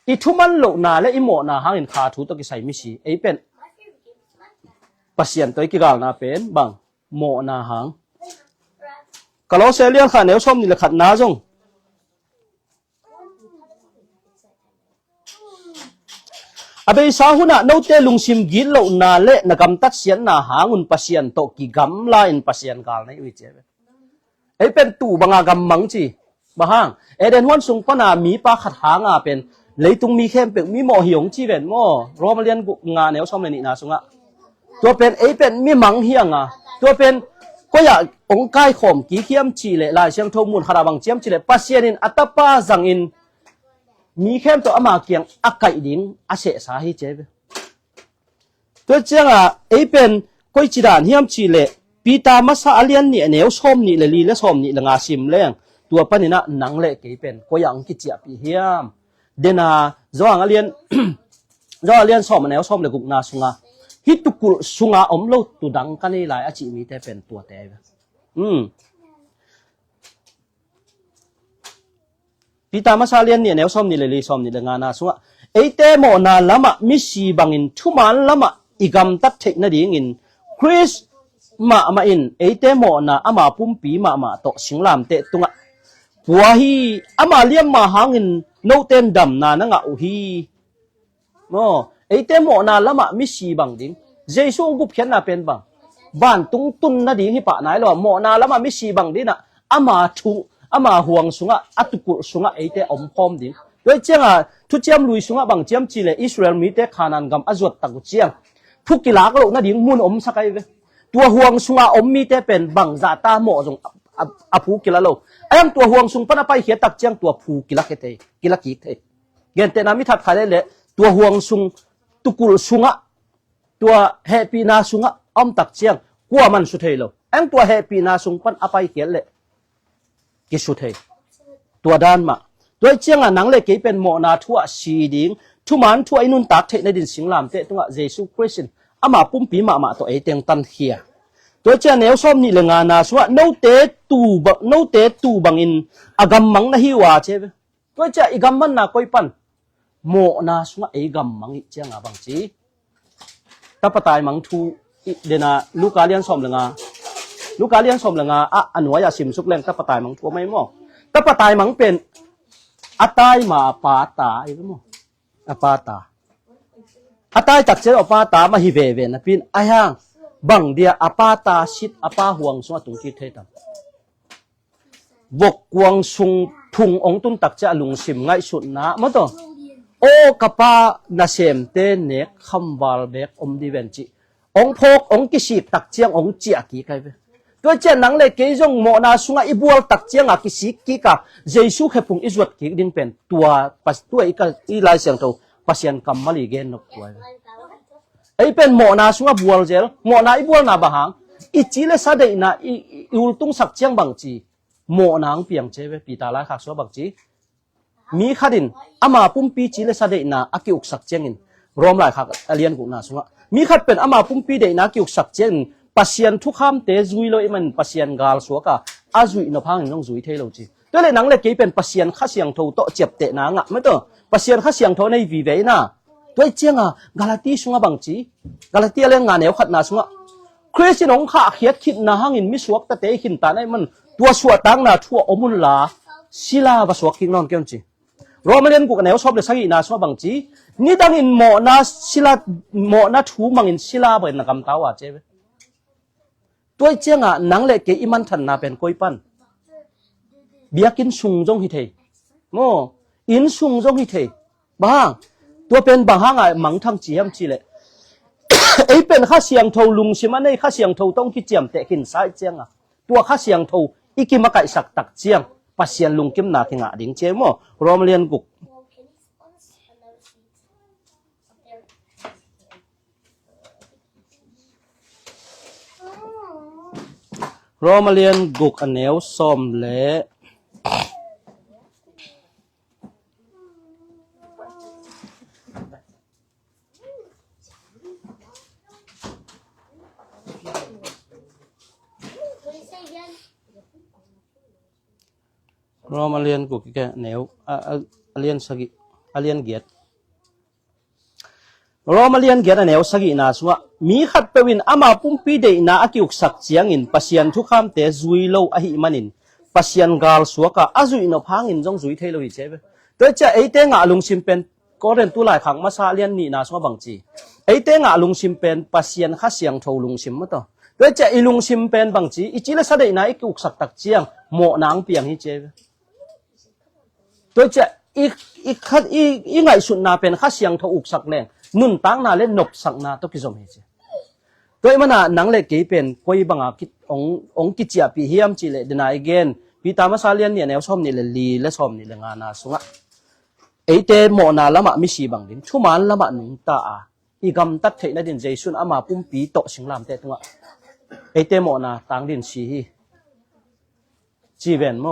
อิทุมันโลนาและอิโมนาหางอินคาทูตกิไซมิสีเป็นปัสยันตัวกิกาลนาเป็นบังโมนาหางโคลอสเซเลียนขัดแนวส้มนี่แหละขัดนาจงอาเบสาหุนะโนเตลุงซิมกิโลนาเลนักำตัดเสียนนาหาnguนปัสยันโตกิกำลาอินปัสยันกาลในวิเจเป็นตู่บังกำมังจีบางเอเดนวันสุงปนามีปาขัดหางเป็นเลยตุงมีเข้มเป็นมีหมอหิวจีเป็นหมอรอมาเรียนกุงานแนวซ้อมเลยนี่นาสุงตัวเป็นมีมังเฮียงตัวเป็นก็อยากองค์กายข่มกี่เข้มจีเลยลายเชียงทมุนขราบังเจียมจีเลยปัสยันินอัตปาจังอินมีเข้มตัวอามาเกียงอักไก่ดิงอาเสสาฮิเจบตัวเจ้าเป็นก้อยจีดานเฮียมจีเลปีตามาซาเลียนเนี่ยแนวส้มนี่เลยลีและส้มนี่ละงาซิมเลี้ยงตัวปนินะหนังเละเป็นก้อยยังกิจปีเฮียมเดนาจ้างเลียนส้มแนวส้มเลยกุกนาสุงาฮิตุกุลสุงาอมโลตุดังกันนี่หลายอาจิมีแต่เป็นตัวแต่ปีตามาซาเลียนเนี่ยแนวซ้อมนี่เลยซ้อมนี่เลยงานนาสุงะเตโมนาละมะมิสีบังอินทุมันละมะอีกำตัดเทคนาดีงินคริส ma in eite mo na ama pumpi ma to singlam te tunga puahi ama liam ma hangin no ten dam na nga uhi no eite mo na lama mi si bang ding jesu gup khen na pen bang ban tung tun na ding hi pa nai lo mo na lama mi si bang dina ama thu ama huang sunga atuku sunga eite om pom ding doi chenga thu chiam lui sunga bang chiam chi le Israel mi te khanan gam azot taku chiang phukilak lo na ding mun om sakai ve tua huang sunga om mi te pen bang za ta mo jong apu kilalo ayam tua huang sung pana pai hiat tak chiang tua phu kilak te kilaki te gen te na mi that khale le tua huang sung tukul sunga tua happy na sunga om tak chiang kwa man su thei lo ang tua happy na sung pan apai hiat le ki su thei tua dan ma doi chiang a nang le ke pen mo na thua si ding thu man thu ainun tak thei na din singlam te tunga jesu christ ama pumpi ma to e teng tan hia to cha neu som ni lenga na suwa no te tu bang in agam mang na hiwa che to cha igam man na koi pan mo na suwa e gam mang i chang a bang chi tapatai mang thu dena lukalian som lenga a anwa ya sim suk leng tapatai mang thu mai mo tapatai mang pen atai ma pa ta i mo apata atai tak che apata ma hi ve na pin ayang bang dia apata sit apa huang so tung ki thei tam bok kwang sung thung ong tun tak cha lung sim ngai sut na ma to o kapa na sem te ne khambal bek om di ven chi ong phok ong ki sik tak chiang ong chia ki kai ve to che nang le ke jong mo na sunga ibual tak chiang a ki sik ki ka jesu khepung izwat ki ding pen tua pas tua i lai siang to pasien kamali gen nok kwai ai pen mo na sunga bual gel mo na i bual na bahang i chile sa dei na i ultung sak chiang bang chi mo nang piang che ve pita la khak so bang chi mi khadin ama pumpi chile sa dei na aki uk sak chiang in rom lai khak alien ku na sunga mi khat pen ama pumpi dei na ki uk sak chiang pasien thu kham te zui lo i man pasien gal so ka azui no phang nong zui thei lo chi to le nang le ke pen pasien kha siang tho to chep te na nga ma to pasien kha siang tho nei vi ve na toi chianga galati sunga bangchi galati le nga neu khat na sunga christian ong kha khiat khit na hangin mi suak ta te hin ta nai man tua suwa tang na thua omun la sila ba suak king non kem chi romanian ku neu sob le sangi na so bangchi ni dang in mo na sila mo na thu mangin sila ba na kam tawa che toi chianga nang le ke iman than na pen koi pan biakin sung jong hi thei mo in sung jong hi thei bangตัวเป็นบางห้างมังทั้งจีมจีเลยไอเป็นข้าเสียงโทลุงสิมันไอข้าเสียงโทต้องคิดเจียมแต่หินสายเจียงตัวข้าเสียงโทอีกิมาไก่สักตักเจียงปัสเซียนลุงกิมนาทิงะดิ่งเจมอรอมเลียนกุกรอมาเลียนกุกอันเนวซ้อมเละรอมาเรียนกูแกแนวเรียนสกิเรียนเกียรติรอมาเรียนเกียรติแนวสกินาสัวมีขัดเปวินอามาปุ่มปีเดนาอกิอุกสักเจียงอินปัสยันทุกคำเตจุยโลอหิมันินปัสยันกาลสัวกะอาจุยนพังอินจงจุยเทโลอิเจเบโดยจะไอเตงะลุงซิมเป็นก็เรียนตุลายขังมาซาเรียนนี่นาสัวบังจีไอเตงะลุงซิมเป็นปัสยันข้าเสียงโทลุงซิมมะต่อโดยจะไอลุงซิมเป็นบังจีอิจิเลสเดนาอกิอุกสักตักเจียงโมนางเปียงฮิเจเบตัวจะอีไงสุดนาเป็นข้าเสียงทอุกสักแรงนุ่นตั้งนาเล่นนบสักนาตัวกิจสมัยเจตัวมันน่ะนังเล็กกี่เป็นคุยบังอาคิดองกิจปีเฮียมจีเลเดนายเกนปีตามาซาเลียนเนี่ยแนวชมนี่เลยลีและชมนี่เลยงานาสุงะไอเตโมนาละมะมิชีบังดินชั่วมันละมะหนุนตาอีกำตัดเทนดินเจสุนอามาปุ่มปีโตสิงลามเตตัวไอเตโมนาต่างดินชีจีเวนโม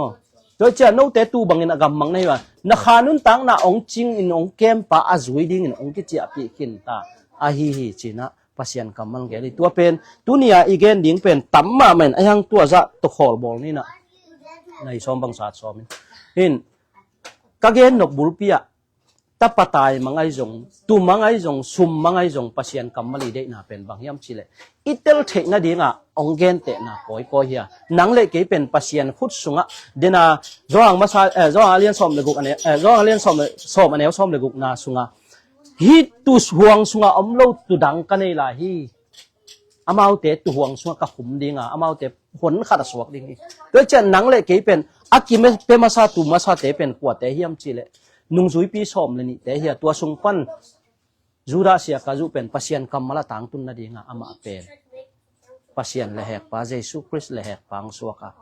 โดยจะโน้ตตู้บางอินอากาศมังในว่านักขานุนตั้งน่ะองจิงอินองเกมป้าอาจุยดิ้งอินองกิจปีกินตาอาฮีจีน่ะภาษาคำมังเกลีตัวเป็นตัวนี้อีกดิ้งเป็นตั้มมาเหมือนไอ้ยังตัวจะตกหอลบอลนี่น่ะในซ้อมบางศาสตร์ซ้อมเห็นก็เกนนกบุลปีอะ tapatay mangai jong tu mangai jong sum mangai jong pasien kamali de na pen bangyam chile itel the na dinga onggen te na koi ko hia nangle ke pen pasien khut sunga dena zoang masa zoang alian som le guk ane zoang alian som ane som le guk na sunga hi tu huang sunga omlo tu dang kanei la hi amau te tu huang sunga ka khum dinga amau te hon khata suak ding to chen nangle ke pen akime pe masa tu masa te pen kwa te hiam chile nung zui pi som le ni te hia tua sung pan zura sia ka zu pen pasien kamala tang tun na dinga ama pen pasien le hek pa jesu christ le hek pang suaka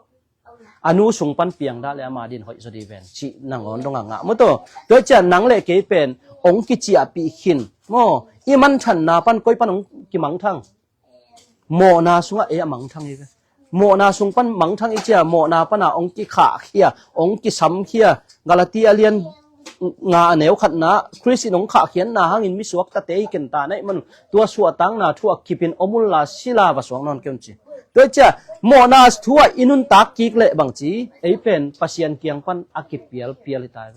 anu sung pan piang da le ama din hoi zodi ven chi nangon donga nga mo to chan nang le ke pen ong ki chi api khin mo iman than na pan koi pan ong ki mang thang mo na sunga e amang thang i mo na sung pan mang thang i cha mo na pana ong ki kha khia ong ki sam khia galati alian nga neu khat na christ nong kha khian na hangin mi suak ta te ken ta nai man tua suwa tang na thua kipin omul la sila ba song non kem chi to cha mo na thua inun tak ki le bang chi ei pen pasien kiang pan akipial pial tai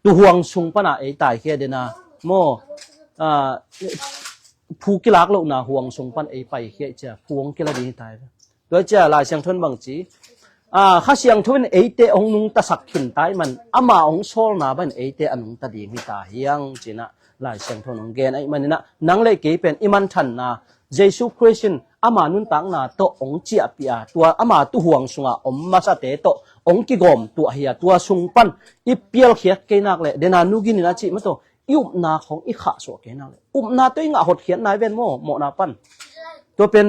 tu huang sung pana ei tai khe de na mo phu ki lak lo na huang sung pan ei pai khe cha phuang ki la di tai to cha la siang thon bang chi kha siang thun eite ong nung ta sak khin tai man ama ong sol na ban eite anung ta ding hi ta hiang china lai siang thon ong gen ai manina nangle ke pen iman than na jesu christian ama nun tang na to ong chia pia tua ama tu huang sunga om ma sa te to ong ki gom tu hia tua sung pan i pial khiat ke nak le dena nu gi ni na chi ma to yup na khong i kha so ke na le na to nga hot khian nai ven mo na pan to pen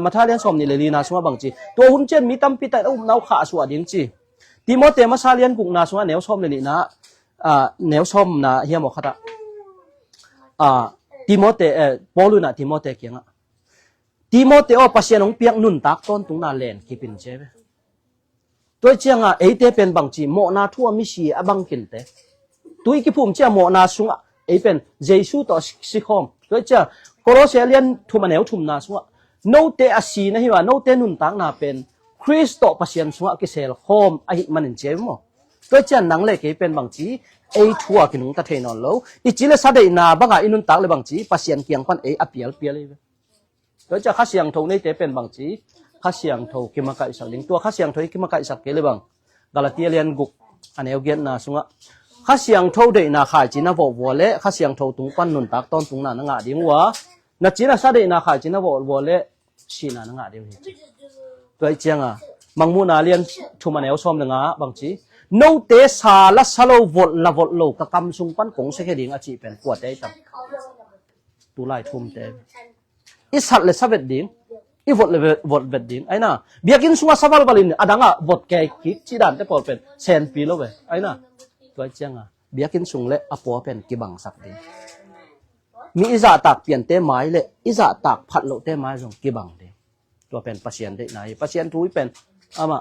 มาท่าเลี้ยงสมนี่เลยลีนาสวะบางจีตัวหุ่นเจนมีตั้มปีแต่นาวขาสวะดิ้งจีทีโมเตมาซาเลียนกุกนาสวะแนวสมเลยนี่นะแนวสมนะเฮียหมอขัดทีโมเตปอลุนะทีโมเตเกียงทีโมเตปัสยานงเปียกนุนตักต้นตุงนาเลนกิปินเจตัวเจียงเอเตเป็นบางจีโมนาทั่วมิชีบังกินเตตัวอีกพุ่มเจียโมนาสุงเอเป็นเจสุต่อสิคอมตัวเจียโคโลเซเลียนทุมแนวทุมนาสวะโนเตอสีนะฮิวะโนเตนุนตังนาเป็นคริสโตปัสยันสวะกิเซลโฮมอหิมันเจมโมก็จะนังเลกเป็นบางจีเอทัวกินุงตะเทนอนโลอีจิเลซาเดนาบังอินุนตังเลยบางจีปัสยันเกียงปันเออเปียลเลยก็จะข้าเสียงโทนี่เตเป็นบางจีข้าเสียงโทกิมากะอิสักลิงตัวข้าเสียงโทกิมากะอิสักเกเลยบางกาลาเทียเลียนกุกอันเอวเกียนนาสุงะข้าเสียงโทเดนาขายจีน่าโวโวเล่ข้าเสียงโทตุงปันนุนตักต้นตุงนานังอาดิงวะนัดจีน่าซาเดนาขายจีน่าโวโวเล่ชีนาngaเดียวตัวเจียงมังมูนาเลียนทุมันเอวซ้อมงาบางทีโนเตสาละสโลวดละวดโลกกำซุงปันกงเสกดิงอาชีเป็นปวดได้ตังตุไลทุ่มเตอิสัตเลสเวดดิงอีวดเลวดเวดดิงไอ้น่ะเบียกินสุวาสวาลบาลินอดังวดแกกิจีดันเตปอเป็นเซนปีโลเวไอ้น่ะตัวเจียงเบียกินสุงเลอปัวเป็นกิบังสักดิมีอิจาตักเปลี่ยนเต้ไม้เลยอิจาตักผัดโลเต้ไม้ส่งกี่บังเดตัวเป็นปัสยันได้ไหนปัสยันทุยเป็นมา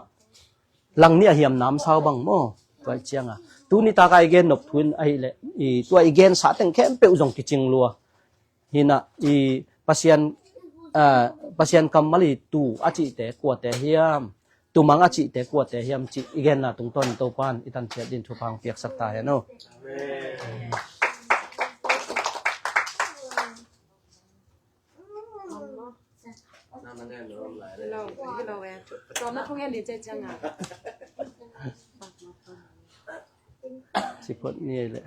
หลังนี้เหี่ยมน้ำเศร้าบังโม่ตัวเจียงตัวนี้ตากายเกนนบทุนไอเลยตัวไอเกนสาตั้งแค่เปิวส่งกิจิงลัวหินะปัสยันกำมะลีตูอาจิเตกัวเตเฮียมตูมังอาจิเตกัวเตเฮียมจิอีเกนน่ะตรงต้นโตปานอิตันเชียดินทุพังเปียกสักตาเฮโนเราตอนนั้นเขาเห็นดีใจจังสิพดนี่เลย